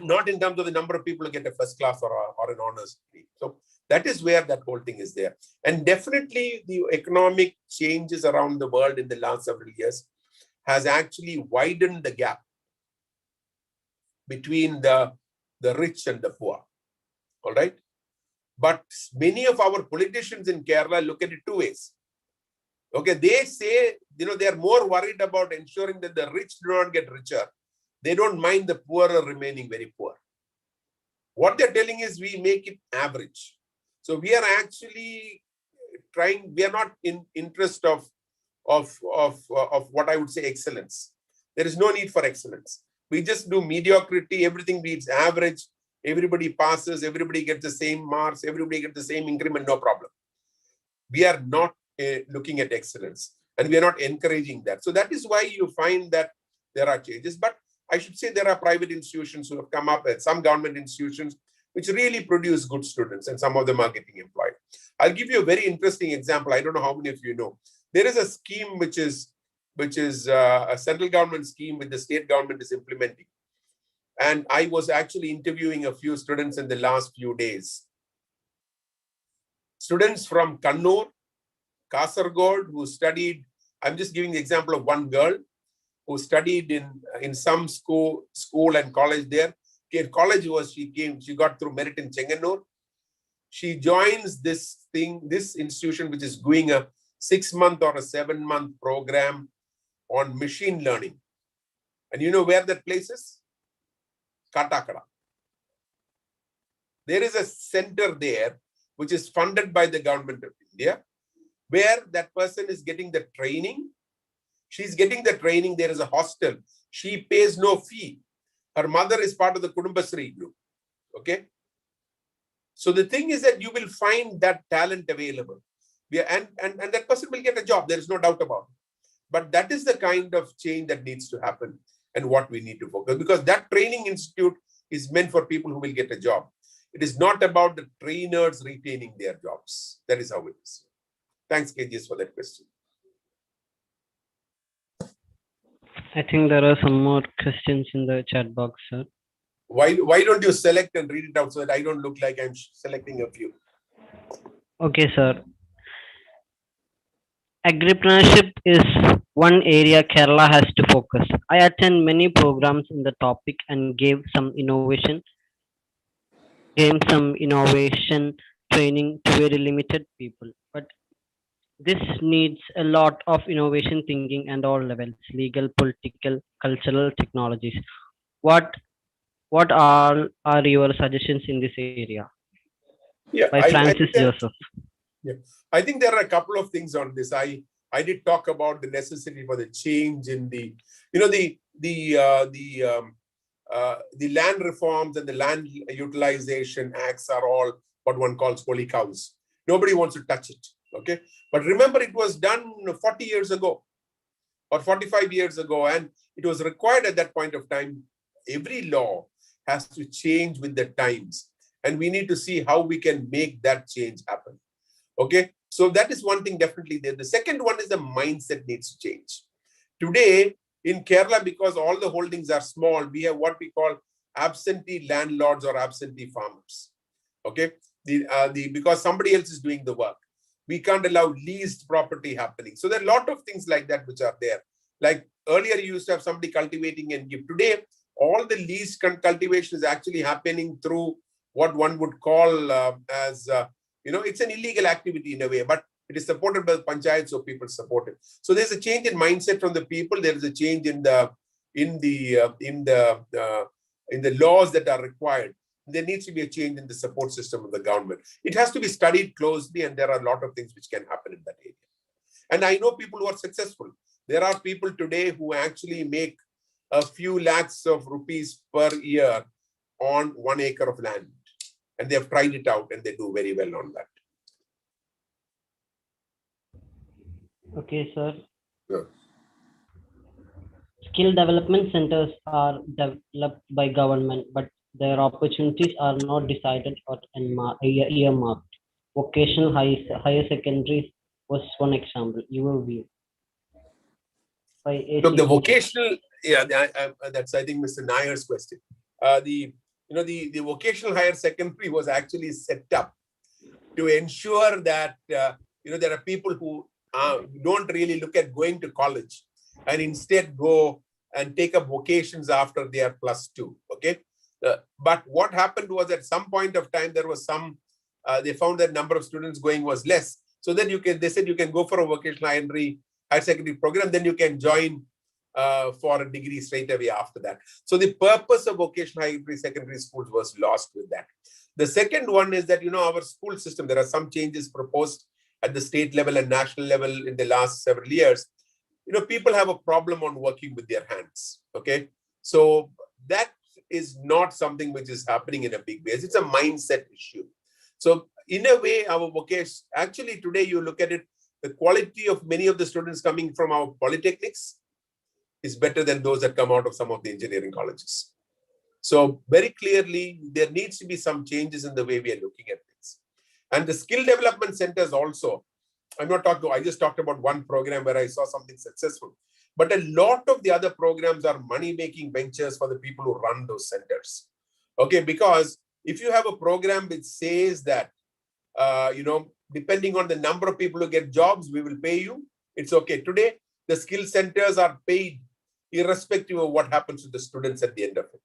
Not in terms of the number of people who get a first class or an honors degree. So that is where that whole thing is there. And definitely the economic changes around the world in the last several years has actually widened the gap between the rich and the poor. All right. But many of our politicians in Kerala look at it two ways. Okay, they say, they are more worried about ensuring that the rich do not get richer. They don't mind the poor remaining very poor. What they're telling is we make it average. So we are actually trying, we are not in interest of what I would say excellence. There is no need for excellence. We just do mediocrity, everything beats average, everybody passes, everybody gets the same marks, everybody gets the same increment, no problem. We are not looking at excellence and we are not encouraging that. So that is why you find that there are changes. But I should say there are private institutions who have come up and some government institutions which really produce good students, and some of them are getting employed. I'll give you a very interesting example. I don't know how many of you know. There is a scheme which is a central government scheme which the state government is implementing. And I was actually interviewing a few students in the last few days. Students from Kannur, Kasargod, who studied, I'm just giving the example of one girl who studied in some school and college there. College she got through merit in Chenganur. She joins this institution which is doing a 6-month or a 7-month program on machine learning. And you know where that place is? Katakada. There is a center there which is funded by the government of India, where that person is getting the training. She's getting the training. There is a hostel. She pays no fee. Her mother is part of the Kudumbasri group. Okay. So the thing is that you will find that talent available. And that person will get a job. There is no doubt about it. But that is the kind of change that needs to happen and what we need to focus, because that training institute is meant for people who will get a job. It is not about the trainers retaining their jobs. That is how it is. Thanks, KGS, for that question. I think there are some more questions in the chat box, sir. Why don't you select and read it out so that I don't look like I'm selecting a few? Okay, sir. Agripreneurship is one area Kerala has to focus. I attend many programs in the topic and gave some innovation training to very limited people. But this needs a lot of innovation thinking and all levels: legal, political, cultural, technologies. What all are your suggestions in this area? Yeah, By Francis Joseph. Yeah, I think there are a couple of things on this. I did talk about the necessity for the change in the land reforms and the land utilization acts are all what one calls holy cows. Nobody wants to touch it. Okay, but remember, it was done 40 years ago or 45 years ago, and it was required at that point of time. Every law has to change with the times, and we need to see how we can make that change happen. Okay, so that is one thing definitely there. The second one is the mindset needs to change. Today in Kerala, because all the holdings are small, we have what we call absentee landlords or absentee farmers. Okay, because somebody else is doing the work. We can't allow leased property happening. So there are a lot of things like that which are there. Like earlier, you used to have somebody cultivating and give. Today, all the leased cultivation is actually happening through what one would call as it's an illegal activity in a way, but it is supported by the panchayat, so people support it. So there's a change in mindset from the people. There is a change in the laws that are required. There needs to be a change in the support system of the government. It has to be studied closely, and there are a lot of things which can happen in that area. And I know people who are successful. There are people today who actually make a few lakhs of rupees per year on 1 acre of land. And they have tried it out and they do very well on that. Okay, sir. Yeah. Skill development centers are developed by government, but their opportunities are not decided or earmarked. Vocational higher secondary was one example. Your view. Look, the vocational, that's I think Mr. Nair's question. The vocational higher secondary was actually set up to ensure that there are people who don't really look at going to college and instead go and take up vocations after they are +2. Okay, but what happened was at some point of time there was they found that number of students going was less. So then they said you can go for a vocational higher secondary program, then you can join for a degree straight away after that. So the purpose of vocational higher secondary schools was lost with that. The second one is that, our school system, there are some changes proposed at the state level and national level in the last several years. People have a problem on working with their hands. Okay, so that is not something which is happening in a big way. It's a mindset issue. So in a way, our vocation, actually today you look at it, the quality of many of the students coming from our polytechnics is better than those that come out of some of the engineering colleges. So very clearly, there needs to be some changes in the way we are looking at things. And the skill development centers also, I just talked about one program where I saw something successful, but a lot of the other programs are money-making ventures for the people who run those centers. Okay, because if you have a program which says that, depending on the number of people who get jobs, we will pay you, it's okay. Today, the skill centers are paid irrespective of what happens to the students at the end of it.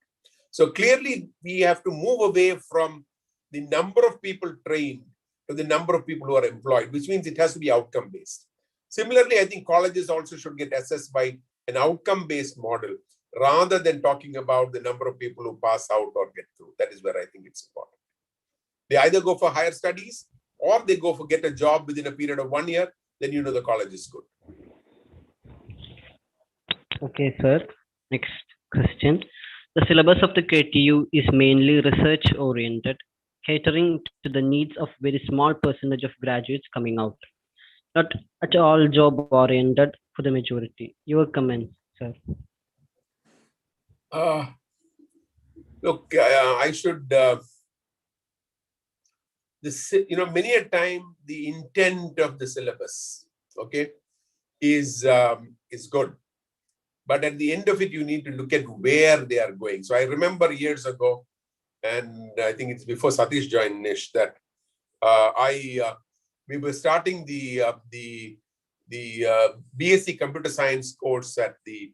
So clearly, we have to move away from the number of people trained to the number of people who are employed, which means it has to be outcome-based. Similarly, I think colleges also should get assessed by an outcome-based model rather than talking about the number of people who pass out or get through. That is where I think it's important. They either go for higher studies or they go for get a job within a period of 1 year, then the college is good. Okay, sir. Next question. The syllabus of the KTU is mainly research-oriented, catering to the needs of very small percentage of graduates coming out, not at all job-oriented for the majority. Your comments, sir. Look, I should, many a time the intent of the syllabus, okay, is good. But at the end of it, you need to look at where they are going. So I remember years ago, and I think it's before Satish joined NISH, that we were starting the BSc Computer Science course at the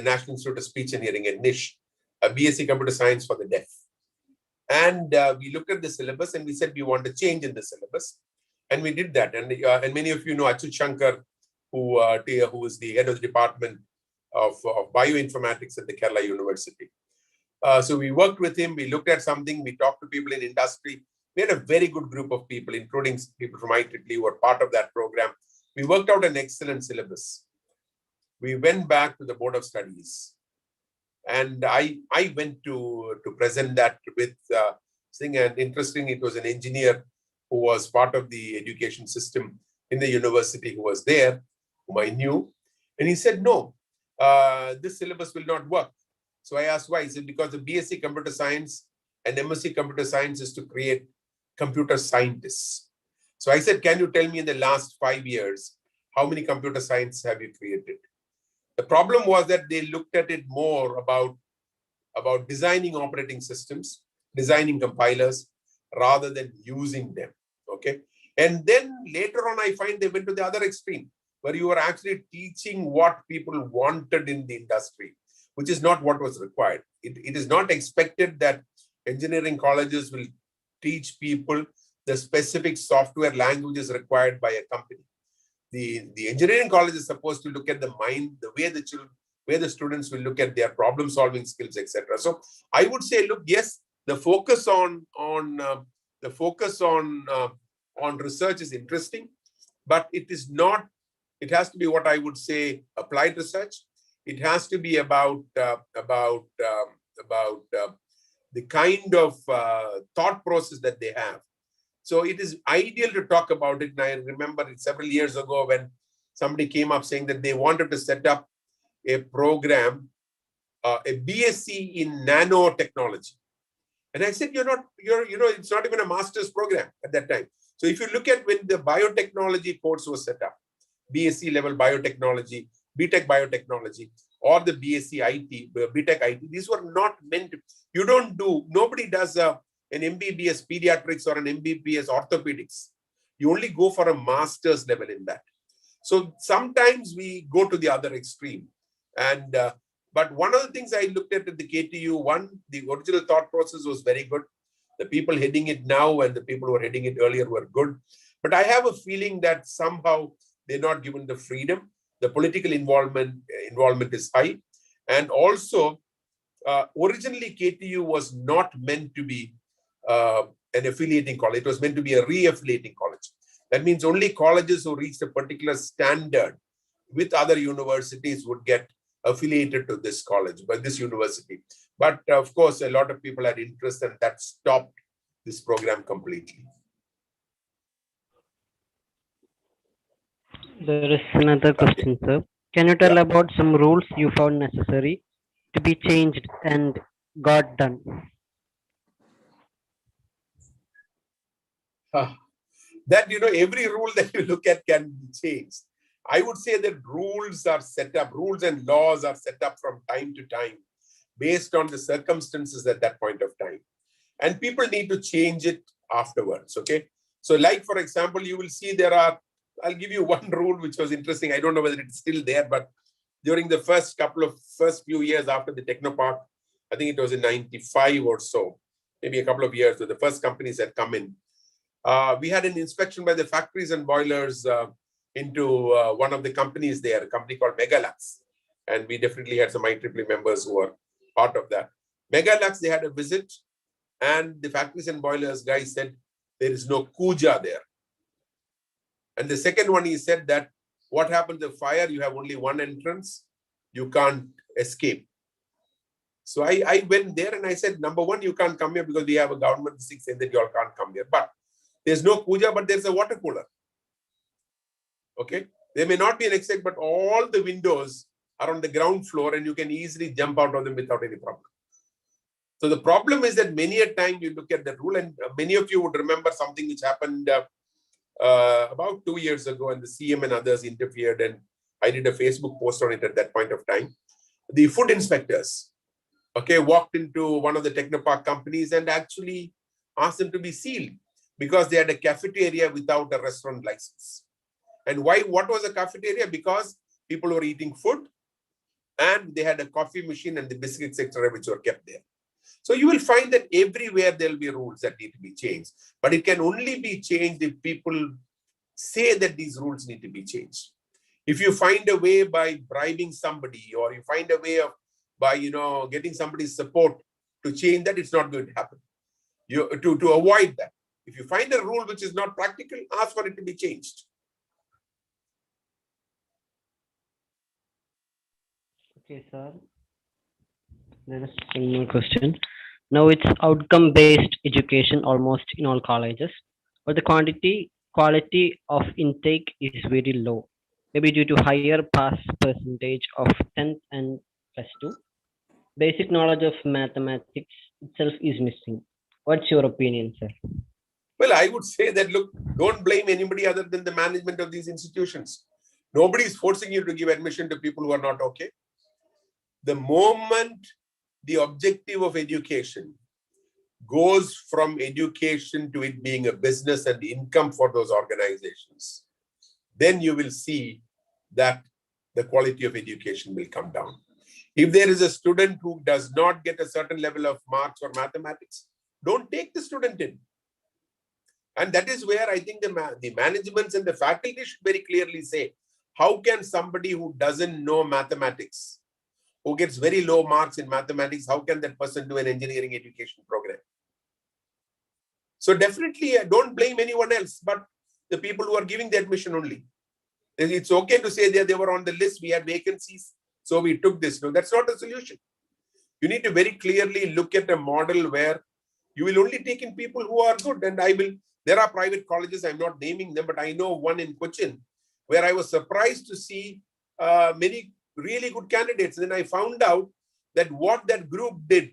National Institute of Speech Engineering at NISH, a BSc Computer Science for the deaf. And we looked at the syllabus and we said we want a change in the syllabus, and we did that. And many of you know Achut Shankar, who is the head of the department of bioinformatics at the Kerala University. So we worked with him, we looked at something, we talked to people in industry. We had a very good group of people, including people from IEEE who were part of that program. We worked out an excellent syllabus. We went back to the Board of Studies. And I went to present that with Singh. And interestingly, it was an engineer who was part of the education system in the university who was there, whom I knew. And he said, no, this syllabus will not work. So I asked why. He said, because the BSc Computer Science and MSc Computer Science is to create computer scientists. So I said, can you tell me in the last 5 years, how many computer science have you created? The problem was that they looked at it more about designing operating systems, designing compilers, rather than using them, okay? And then later on, I find they went to the other extreme, where you are actually teaching what people wanted in the industry, which is not what was required. It is not expected that engineering colleges will teach people the specific software languages required by a company. The engineering college is supposed to look at the mind, the way the students will look at their problem solving skills, etc. So I would say, look, yes, the focus on research is interesting, but it is not. It has to be what I would say applied research. It has to be about the kind of thought process that they have. So it is ideal to talk about it. And I remember it several years ago when somebody came up saying that they wanted to set up a program, a BSc in nanotechnology. And I said, it's not even a master's program at that time. So if you look at when the biotechnology course was set up, BSc level biotechnology, BTech biotechnology, or the BSc IT, BTech IT, these were not meant to, nobody does an MBBS pediatrics or an MBBS orthopedics. You only go for a master's level in that. So sometimes we go to the other extreme. And but one of the things I looked at the KTU, the original thought process was very good. The people heading it now and the people who were heading it earlier were good. But I have a feeling that somehow they're not given the freedom. The political involvement is high. And also, originally KTU was not meant to be an affiliating college. It was meant to be a re-affiliating college. That means only colleges who reached a particular standard with other universities would get affiliated to this college, by this university. But of course, a lot of people had interest and that stopped this program completely. There is another question, sir. Can you tell about some rules you found necessary to be changed and got done? That, every rule that you look at can be changed. I would say that rules and laws are set up from time to time based on the circumstances at that point of time. And people need to change it afterwards, okay? So like, for example, you will see I'll give you one rule which was interesting. I don't know whether it's still there, but during the first few years after the Technopark, I think it was in 95 or so, maybe a couple of years, so the first companies had come in. We had an inspection by the factories and boilers into one of the companies there, a company called Megalux. And we definitely had some IEEE members who were part of that. Megalux, they had a visit and the factories and boilers guy said, there is no Kuja there. And the second one, he said that what happened to the fire? You have only one entrance. You can't escape. So I went there and I said, number one, you can't come here because we have a government saying that you all can't come here. But there's no Kuja, but there's a water cooler. Okay. There may not be an exit, but all the windows are on the ground floor and you can easily jump out of them without any problem. So the problem is that many a time you look at the rule, and many of you would remember something which happened about 2 years ago, and the CM and others interfered, and I did a Facebook post on it at that point of time. The food inspectors, okay, walked into one of the Technopark companies and actually asked them to be sealed because they had a cafeteria without a restaurant license. And why? What was a cafeteria? Because people were eating food and they had a coffee machine and the biscuits, etc., which were kept there. So you will find that everywhere there will be rules that need to be changed, but it can only be changed if people say that these rules need to be changed. If you find a way by bribing somebody, or you find a way of by getting somebody's support to change that, it's not going to happen. To avoid that, if you find a rule which is not practical, ask for it to be changed. Okay, sir. There is one more question. Now it's outcome-based education almost in all colleges, but the quality of intake is very low. maybe due to higher pass percentage of 10th and +2. Basic knowledge of mathematics itself is missing. What's your opinion, sir? Well, I would say that, look, don't blame anybody other than the management of these institutions. Nobody is forcing you to give admission to people who are not okay. The moment the objective of education goes from education to it being a business and income for those organizations, then you will see that the quality of education will come down. If there is a student who does not get a certain level of marks for mathematics, don't take the student in. And that is where I think the managements and the faculty should very clearly say, how can somebody who doesn't know mathematics, who gets very low marks in mathematics, how can that person do an engineering education program? So definitely don't blame anyone else, but the people who are giving the admission only. It's okay to say that they were on the list, we had vacancies, so we took this. No, that's not a solution. You need to very clearly look at a model where you will only take in people who are good. And there are private colleges, I'm not naming them, but I know one in Cochin, where I was surprised to see many really good candidates. And then I found out that what that group did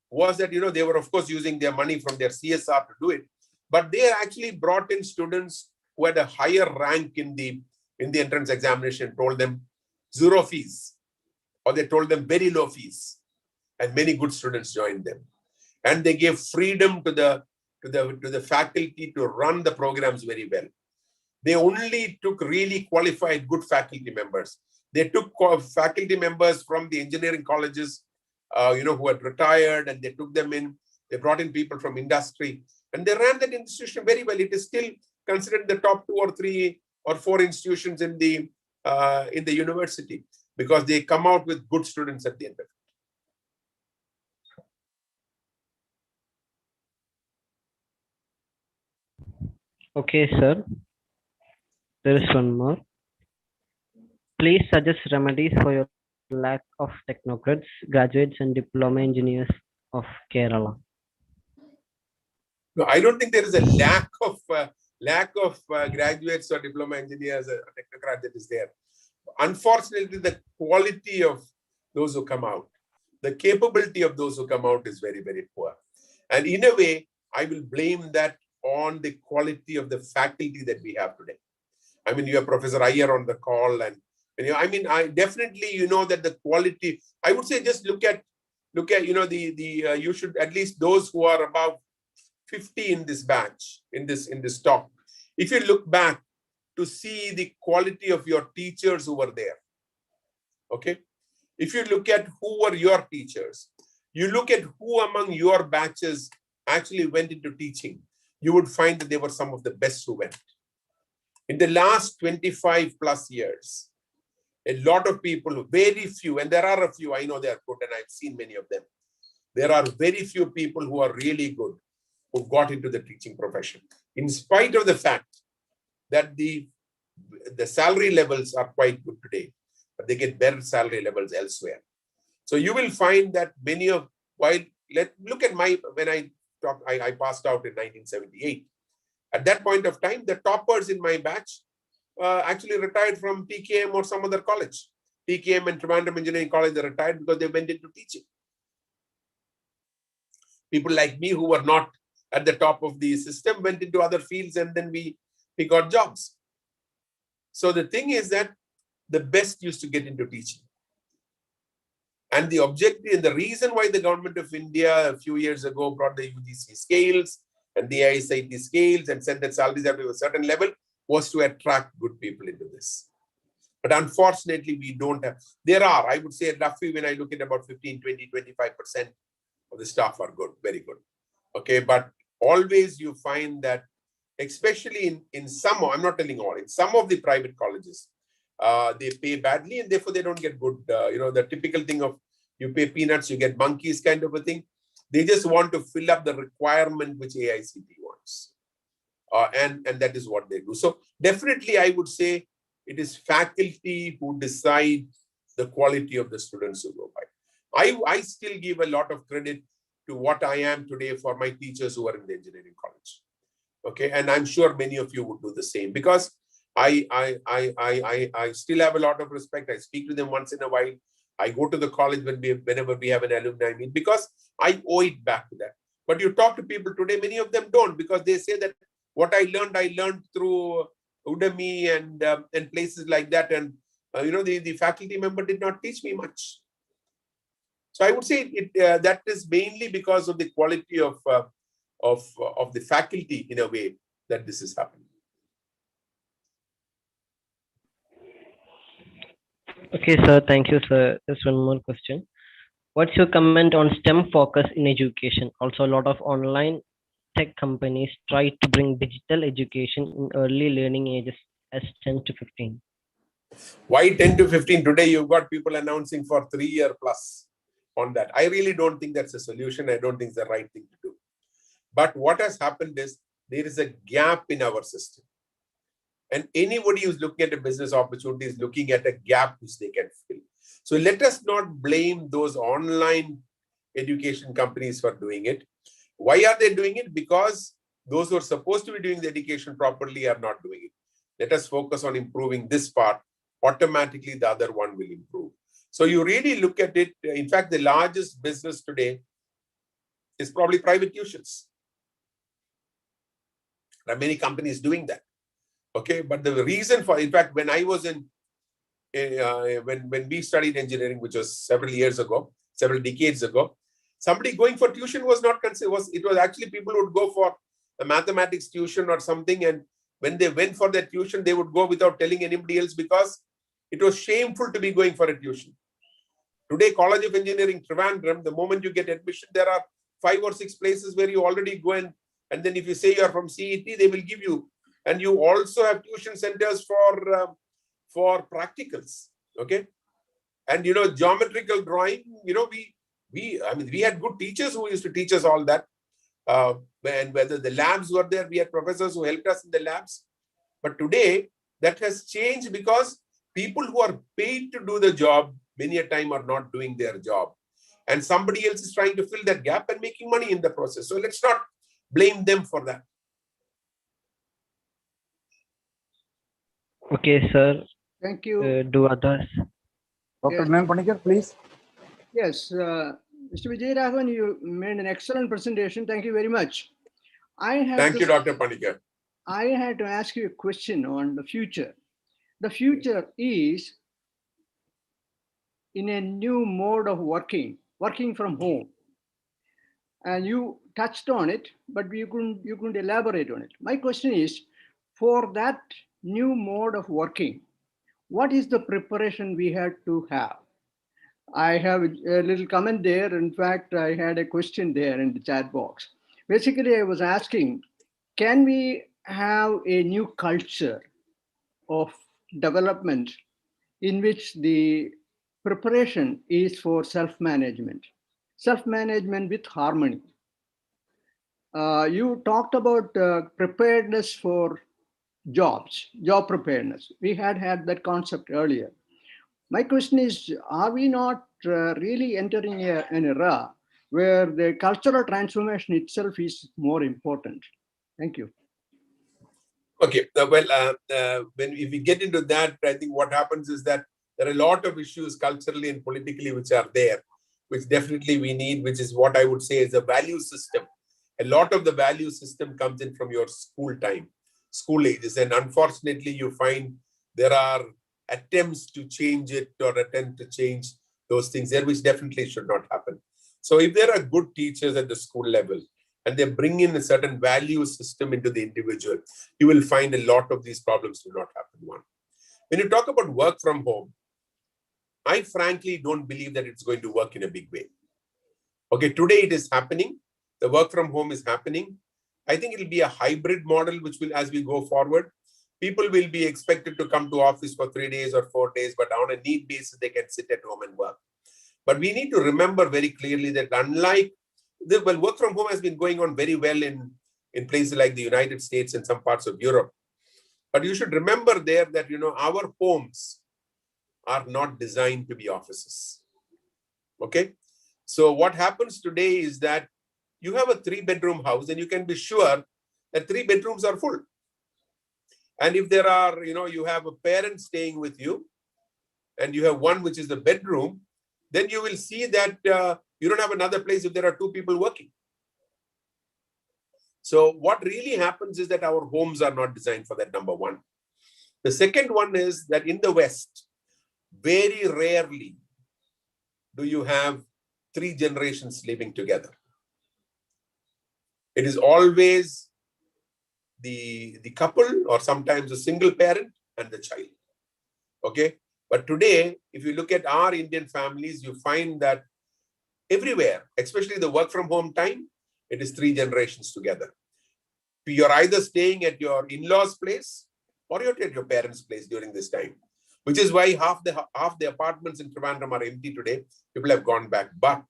was that, they were of course using their money from their CSR to do it, but they actually brought in students who had a higher rank in the entrance examination, told them 0 fees, or they told them very low fees, and many good students joined them. And they gave freedom to the faculty to run the programs very well. They only took really qualified good faculty members. They took faculty members from the engineering colleges, who had retired, and they took them in. They brought in people from industry, and they ran that institution very well. It is still considered the top 2 or 3 or 4 institutions in the university, because they come out with good students at the end of it. Okay, sir. There is one more. Please suggest remedies for your lack of technocrats, graduates, and diploma engineers of Kerala. No, I don't think there is a lack of graduates or diploma engineers or technocrats that is there. Unfortunately, the quality of those who come out, the capability of those who come out is very, very poor. And in a way, I will blame that on the quality of the faculty that we have today. I mean, you have Professor Iyer on the call, and I definitely, that the quality, I would say, just look at, you should, at least those who are above 50 in this batch, in this talk. If you look back to see the quality of your teachers who were there, okay? If you look at who were your teachers, you look at who among your batches actually went into teaching, you would find that they were some of the best who went. In the last 25 plus years, a lot of people, very few, and there are a few, I know they are good, and I've seen many of them. There are very few people who are really good, who got into the teaching profession, in spite of the fact that the salary levels are quite good today, but they get better salary levels elsewhere. So you will find that many of, look at when I passed out in 1978. At that point of time, the toppers in my batch actually retired from TKM or some other college. TKM and Trivandrum Engineering College, they retired because they went into teaching. People like me who were not at the top of the system went into other fields, and then we got jobs. So the thing is that the best used to get into teaching. And the objective, and the reason why the government of India a few years ago brought the UGC scales and the IEEE scales and said that salaries have to be a certain level, was to attract good people into this. But unfortunately, we don't have. There are, I would say, roughly, when I look at about 15, 20, 25% of the staff are good, very good. Okay, but always you find that, especially in some, I'm not telling all, in some of the private colleges, they pay badly, and therefore they don't get good, the typical thing of you pay peanuts, you get monkeys kind of a thing. They just want to fill up the requirement which AICT wants. And that is what they do. So definitely I would say it is faculty who decide the quality of the students who go by. I still give a lot of credit to what I am today for my teachers who are in the engineering college. Okay, and I'm sure many of you would do the same, because I still have a lot of respect. I speak to them once in a while. I go to the college whenever we have an alumni meet, because I owe it back to that. But you talk to people today, many of them don't, because they say that what I learned through Udemy and places like that, and the faculty member did not teach me much. So I would say that is mainly because of the quality of the faculty, in a way, that this is happening. Okay, sir. Thank you, sir. Just one more question. What's your comment on STEM focus in education? Also, a lot of online tech companies try to bring digital education in early learning ages as 10 to 15. Why 10 to 15? Today, you've got people announcing for 3-year plus on that. I really don't think that's a solution. I don't think it's the right thing to do. But what has happened is there is a gap in our system. And anybody who's looking at a business opportunity is looking at a gap which they can fill. So let us not blame those online education companies for doing it. Why are they doing it? Because those who are supposed to be doing the education properly are not doing it. Let us focus on improving this part. Automatically, the other one will improve. So you really look at it. In fact, the largest business today is probably private tuitions. There are many companies doing that. Okay, but the reason for, in fact, when I was when we studied engineering, which was several decades ago, somebody going for tuition was not considered. It was actually people would go for a mathematics tuition or something, and when they went for their tuition, they would go without telling anybody else because it was shameful to be going for a tuition. Today, College of Engineering Trivandrum, the moment you get admission, there are 5 or 6 places where you already go in, and then if you say you are from CET, they will give you. And you also have tuition centers for practicals, okay? And geometrical drawing. We had good teachers who used to teach us all that. And whether the labs were there, we had professors who helped us in the labs. But today that has changed because people who are paid to do the job many a time are not doing their job, and somebody else is trying to fill that gap and making money in the process. So let's not blame them for that. Okay, sir. Thank you. Do others? Dr. Nan Panikar, please. Yes, Mr. Vijayaraghavan, you made an excellent presentation. Thank you very much. Thank you, Dr. Panikar. I had to ask you a question on the future. The future is in a new mode of working from home. And you touched on it, but you couldn't elaborate on it. My question is, for that new mode of working, what is the preparation we had to have? I have a little comment there. In fact, I had a question there in the chat box. Basically, I was asking, can we have a new culture of development in which the preparation is for self-management with harmony? You talked about preparedness for job preparedness. We had that concept earlier. My question is, are we not really entering an era where the cultural transformation itself is more important? Thank you. Okay, if we get into that, I think what happens is that there are a lot of issues culturally and politically which are there, which definitely we need, which is what I would say is a value system. A lot of the value system comes in from your school time, school ages, and unfortunately you find there are attempts to change it or attempt to change those things there, which definitely should not happen. So if there are good teachers at the school level and they bring in a certain value system into the individual, you will find a lot of these problems will not happen. One, when you talk about work from home, I frankly don't believe that it's going to work in a big way. Okay, today it is happening. The work from home is happening. I think it will be a hybrid model, which will, as we go forward, people will be expected to come to office for 3 days or 4 days, but on a need basis, they can sit at home and work. But we need to remember very clearly that unlike work from home has been going on very well in places like the United States and some parts of Europe. But you should remember there that, our homes are not designed to be offices. Okay. So what happens today is that you have a 3-bedroom house and you can be sure that 3 bedrooms are full. And if there are, you have a parent staying with you, and you have one which is the bedroom, then you will see that you don't have another place if there are two people working. So what really happens is that our homes are not designed for that, number one. The second one is that in the West, very rarely do you have 3 generations living together. It is always the couple, or sometimes a single parent and the child. Okay. But today, if you look at our Indian families, you find that everywhere, especially the work from home time, it is 3 generations together. You're either staying at your in-laws' place or you're at your parents' place during this time, which is why half the apartments in Trivandrum are empty today. People have gone back. But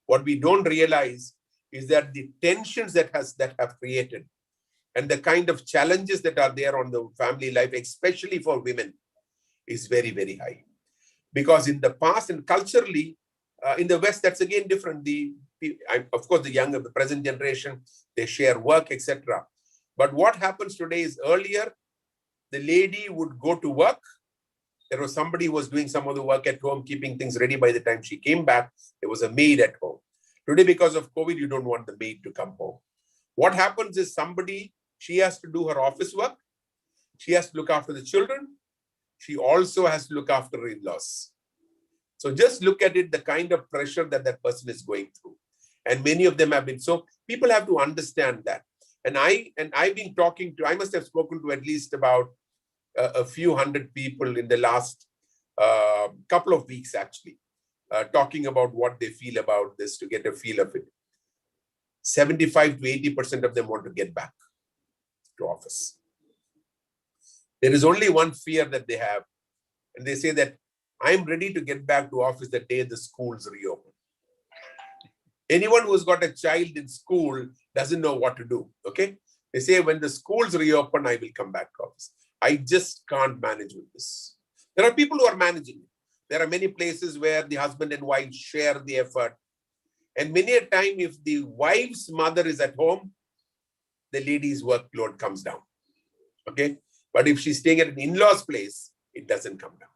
what we don't realize is that the tensions that have created and the kind of challenges that are there on the family life, especially for women, is very, very high. Because in the past and culturally, in the West, that's again different. Of course, the present generation, they share work, etc. But what happens today is, earlier, the lady would go to work. There was somebody who was doing some of the work at home, keeping things ready. By the time she came back, there was a maid at home. Today, because of COVID, you don't want the maid to come home. What happens is, she has to do her office work. She has to look after the children. She also has to look after her in-laws. So just look at it, the kind of pressure that person is going through. And many of them have been. So people have to understand that. And I've been talking to, I must have spoken to at least about a few hundred people in the last couple of weeks, actually, talking about what they feel about this, to get a feel of it. 75 to 80% of them want to get back to office. There is only one fear that they have. And they say that, I'm ready to get back to office the day the schools reopen. Anyone who's got a child in school doesn't know what to do, okay? They say, when the schools reopen, I will come back to office. I just can't manage with this. There are people who are managing it. There are many places where the husband and wife share the effort. And many a time, if the wife's mother is at home, the lady's workload comes down, okay? But if she's staying at an in-law's place, it doesn't come down.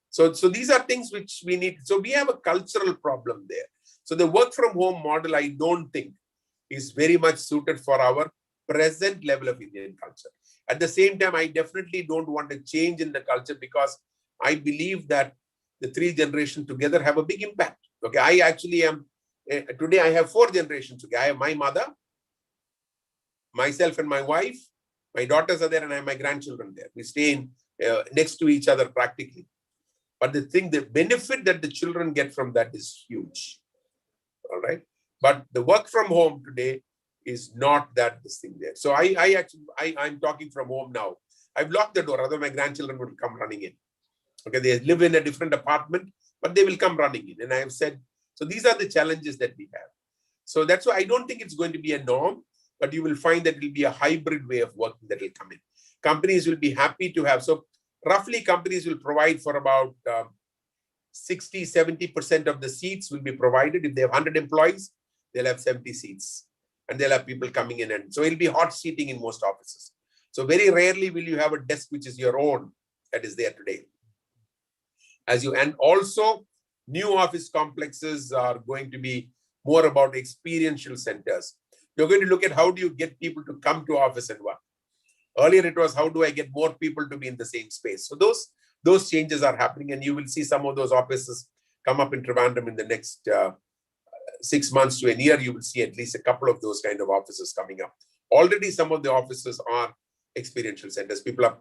So these are things which we need. So we have a cultural problem there. So the work from home model, I don't think, is very much suited for our present level of Indian culture. At the same time, I definitely don't want a change in the culture, because I believe that the 3 generations together have a big impact. Okay, I actually am, today I have 4 generations. Okay, I have my mother, myself and my wife, my daughters are there, and I have my grandchildren there. We stay in, next to each other practically. But the benefit that the children get from that is huge. All right. But the work from home today is not this thing there. So I'm talking from home now. I've locked the door, otherwise my grandchildren will come running in. Okay, they live in a different apartment, but they will come running in. And I have said, so these are the challenges that we have. So that's why I don't think it's going to be a norm, but you will find that it will be a hybrid way of working that will come in. Companies will be happy to have. So roughly, companies will provide for about 60-70% of the seats will be provided. If they have 100 employees, they'll have 70 seats. And they'll have people coming in. And so it'll be hot seating in most offices. So very rarely will you have a desk which is your own that is there today. And also, new office complexes are going to be more about experiential centers. You're going to look at how do you get people to come to office and work. Earlier, it was how do I get more people to be in the same space. So those changes are happening, and you will see some of those offices come up in Trivandrum in the next 6 months to a year. You will see at least a couple of those kind of offices coming up. Already, some of the offices are experiential centers. People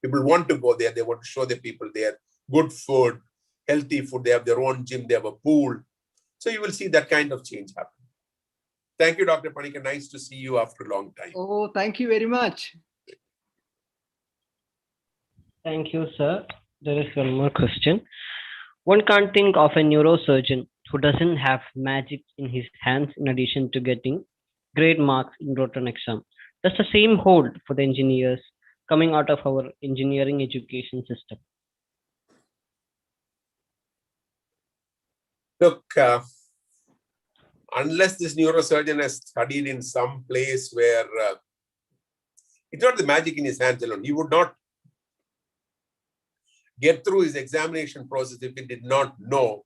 want to go there. They want to show the people there good food, healthy food. They have their own gym. They have a pool. So you will see that kind of change happen. Thank you, Dr. Panikar. Nice to see you after a long time. Oh, thank you very much. Thank you, sir. There is one more question. One can't think of a neurosurgeon who doesn't have magic in his hands in addition to getting great marks in written exam. Does the same hold for the engineers coming out of our engineering education system? Look, unless this neurosurgeon has studied in some place where It's not the magic in his hands alone. He would not get through his examination process if he did not know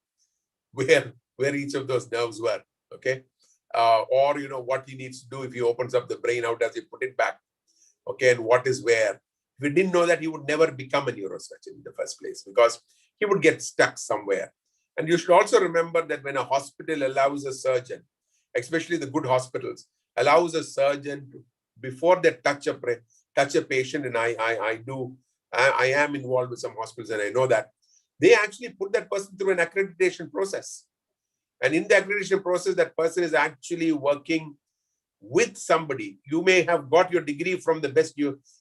where each of those nerves were, okay? Or, you know, what he needs to do if he opens up the brain, how does he put it back, okay? And what is where. If he didn't know that, he would never become a neurosurgeon in the first place because he would get stuck somewhere. And you should also remember that when a hospital allows a surgeon, especially the good hospitals, allows a surgeon to, before they touch a patient, and I am involved with some hospitals and I know that, they actually put that person through an accreditation process. And in the accreditation process, that person is actually working with somebody. You may have got your degree from the best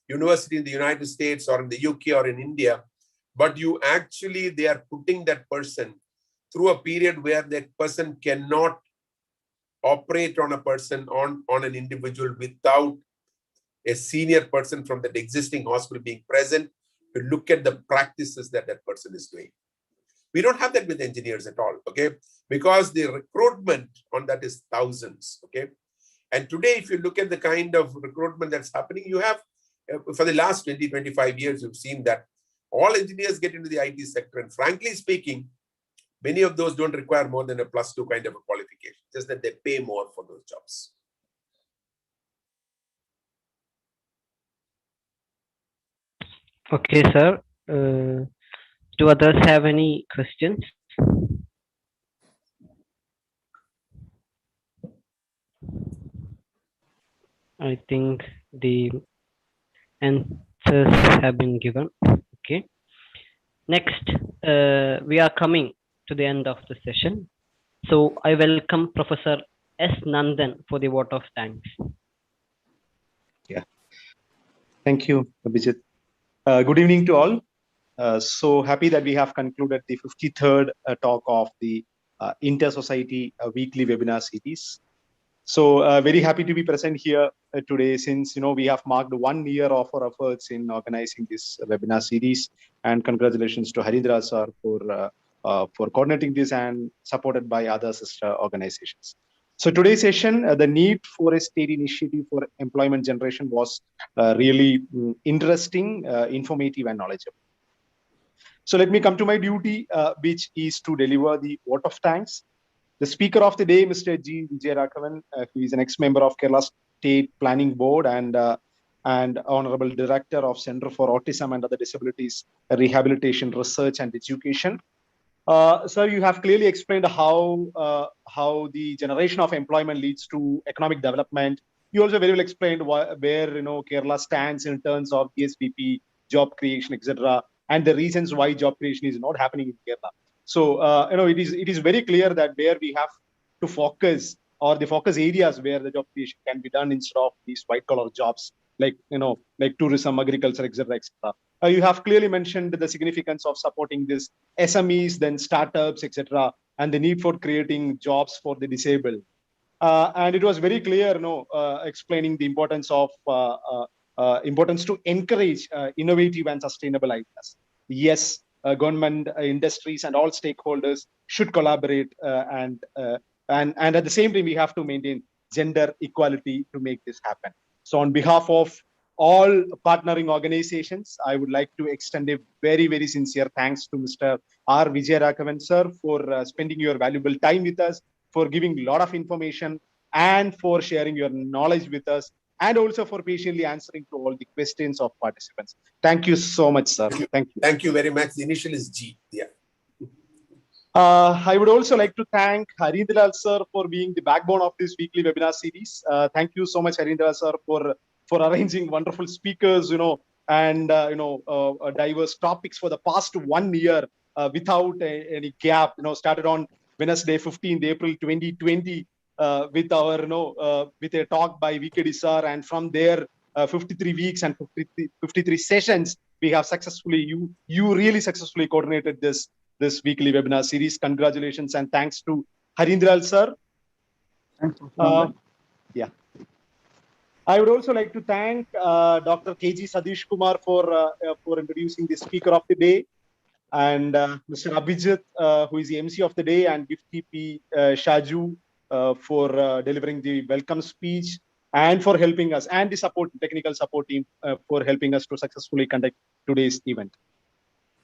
university in the United States or in the UK or in India, but they are putting that person through a period where that person cannot operate on a person, on an individual without a senior person from that existing hospital being present to look at the practices that that person is doing. We don't have that with engineers at all, okay? Because the recruitment on that is thousands, okay? And today, if you look at the kind of recruitment that's happening, you have, for the last 20, 25 years, you've seen that all engineers get into the IT sector. And frankly speaking, many of those don't require more than a +2 kind of a qualification, just that they pay more for those jobs. Okay, sir. Do others have any questions? I think the answers have been given. Okay. Next, we are coming to the end of the session. So I welcome Professor S. Nandan for the vote of thanks. Yeah. Thank you, Abhijit. Good evening to all. So happy that we have concluded the 53rd talk of the Intersociety weekly webinar series. So very happy to be present here today, since we have marked 1 year of our efforts in organizing this webinar series. And congratulations to Harindra sir for coordinating this and supported by other sister organizations. So today's session, the need for a state initiative for employment generation was really interesting, informative, and knowledgeable. So let me come to my duty, which is to deliver the vote of thanks. The speaker of the day, Mr. G. Vijayaraghavan, who is an ex-member of Kerala State Planning Board and Honorable Director of Centre for Autism and Other Disabilities, Rehabilitation, Research and Education. Sir, you have clearly explained how the generation of employment leads to economic development. You also very well explained where Kerala stands in terms of ESPP, job creation, etc., and the reasons why job creation is not happening in Kerala. So it is very clear that where we have to focus, or the focus areas where the job creation can be done instead of these white collar jobs like tourism, agriculture, etc., etc. You have clearly mentioned the significance of supporting this SMEs, then startups, etc., and the need for creating jobs for the disabled. And it was very clear, explaining the importance of importance to encourage innovative and sustainable ideas. Yes, government, industries, and all stakeholders should collaborate, and at the same time, we have to maintain gender equality to make this happen. So on behalf of all partnering organizations, I would like to extend a very, very sincere thanks to Mr. R. Vijayaraghavan sir for spending your valuable time with us, for giving a lot of information, and for sharing your knowledge with us, and also for patiently answering to all the questions of participants. Thank you so much, sir. Thank you. Thank you very much. The initial is G. Yeah. I would also like to thank Harindra sir for being the backbone of this weekly webinar series. Thank you so much, Harindra sir, for arranging wonderful speakers, and diverse topics for the past 1 year without any gap. Started on Wednesday, 15th April 2020, with our with a talk by VKD sir, and from there 53 weeks and 53 sessions we have successfully. You really successfully coordinated this weekly webinar series. Congratulations and thanks to Harindra sir. Thanks. Yeah. I would also like to thank Dr. KG Sadish Kumar for introducing the speaker of the day, and Mr. Abhijit, who is the MC of the day, and Gift P. Shaju for delivering the welcome speech. and for helping us, and the technical support team for helping us to successfully conduct today's event.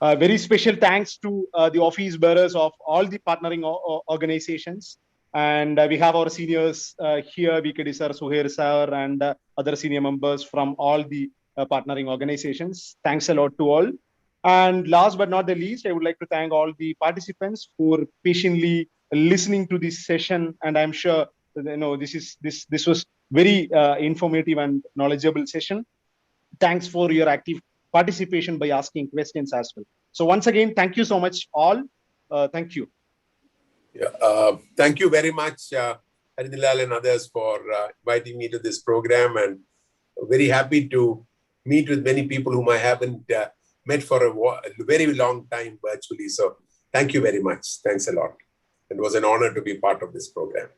Very special thanks to the office bearers of all the partnering organizations. And we have our seniors here, VKD sir, Suhair sir, and other senior members from all the partnering organizations. Thanks a lot to all. And last but not the least, I would like to thank all the participants for patiently listening to this session. And I'm sure this was very informative and knowledgeable session. Thanks for your active participation by asking questions as well. So once again, thank you so much all. Thank you. Yeah, thank you very much, Haridilal and others for inviting me to this program, and very happy to meet with many people whom I haven't met for a very long time virtually. So thank you very much. Thanks a lot. It was an honor to be part of this program.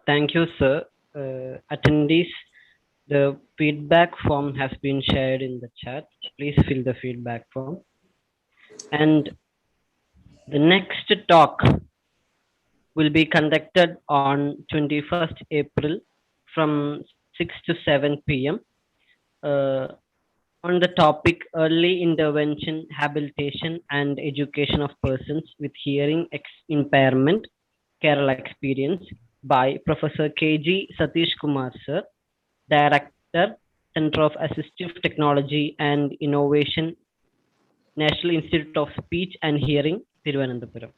Thank you, sir. Attendees, the feedback form has been shared in the chat. Please fill the feedback form. And the next talk will be conducted on 21st April from 6 to 7 p.m. On the topic Early Intervention, Rehabilitation and Education of Persons with Hearing Impairment, Kerala Experience by Professor K.G. Satish Kumar sir, Director, Centre of Assistive Technology and Innovation, National Institute of Speech and Hearing, Thiruvananthapuram.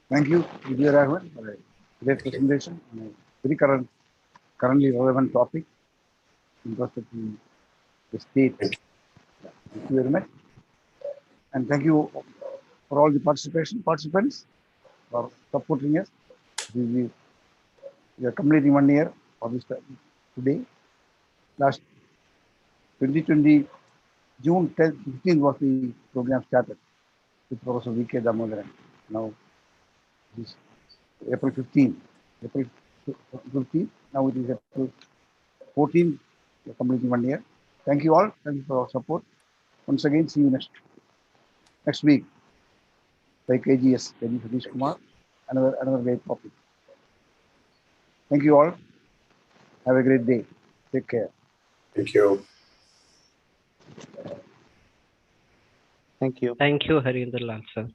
Thank you, Vijayaraghavan, for a great presentation on a very currently relevant topic interested in the state. Thank you very much. And thank you for all the participants for supporting us. We are completing 1 year of this today. Last 2020, June 10th, 15th was the program started with Professor V.K. Damodaran. Now, this April 15th. Now it is April 14th. We are completing 1 year. Thank you all. Thank you for your support. Once again, see you next week by KGS, K.G. Satish Kumar, another great topic. Thank you all. Have a great day. Take care. Thank you. Thank you. Thank you, Harinderlal sir.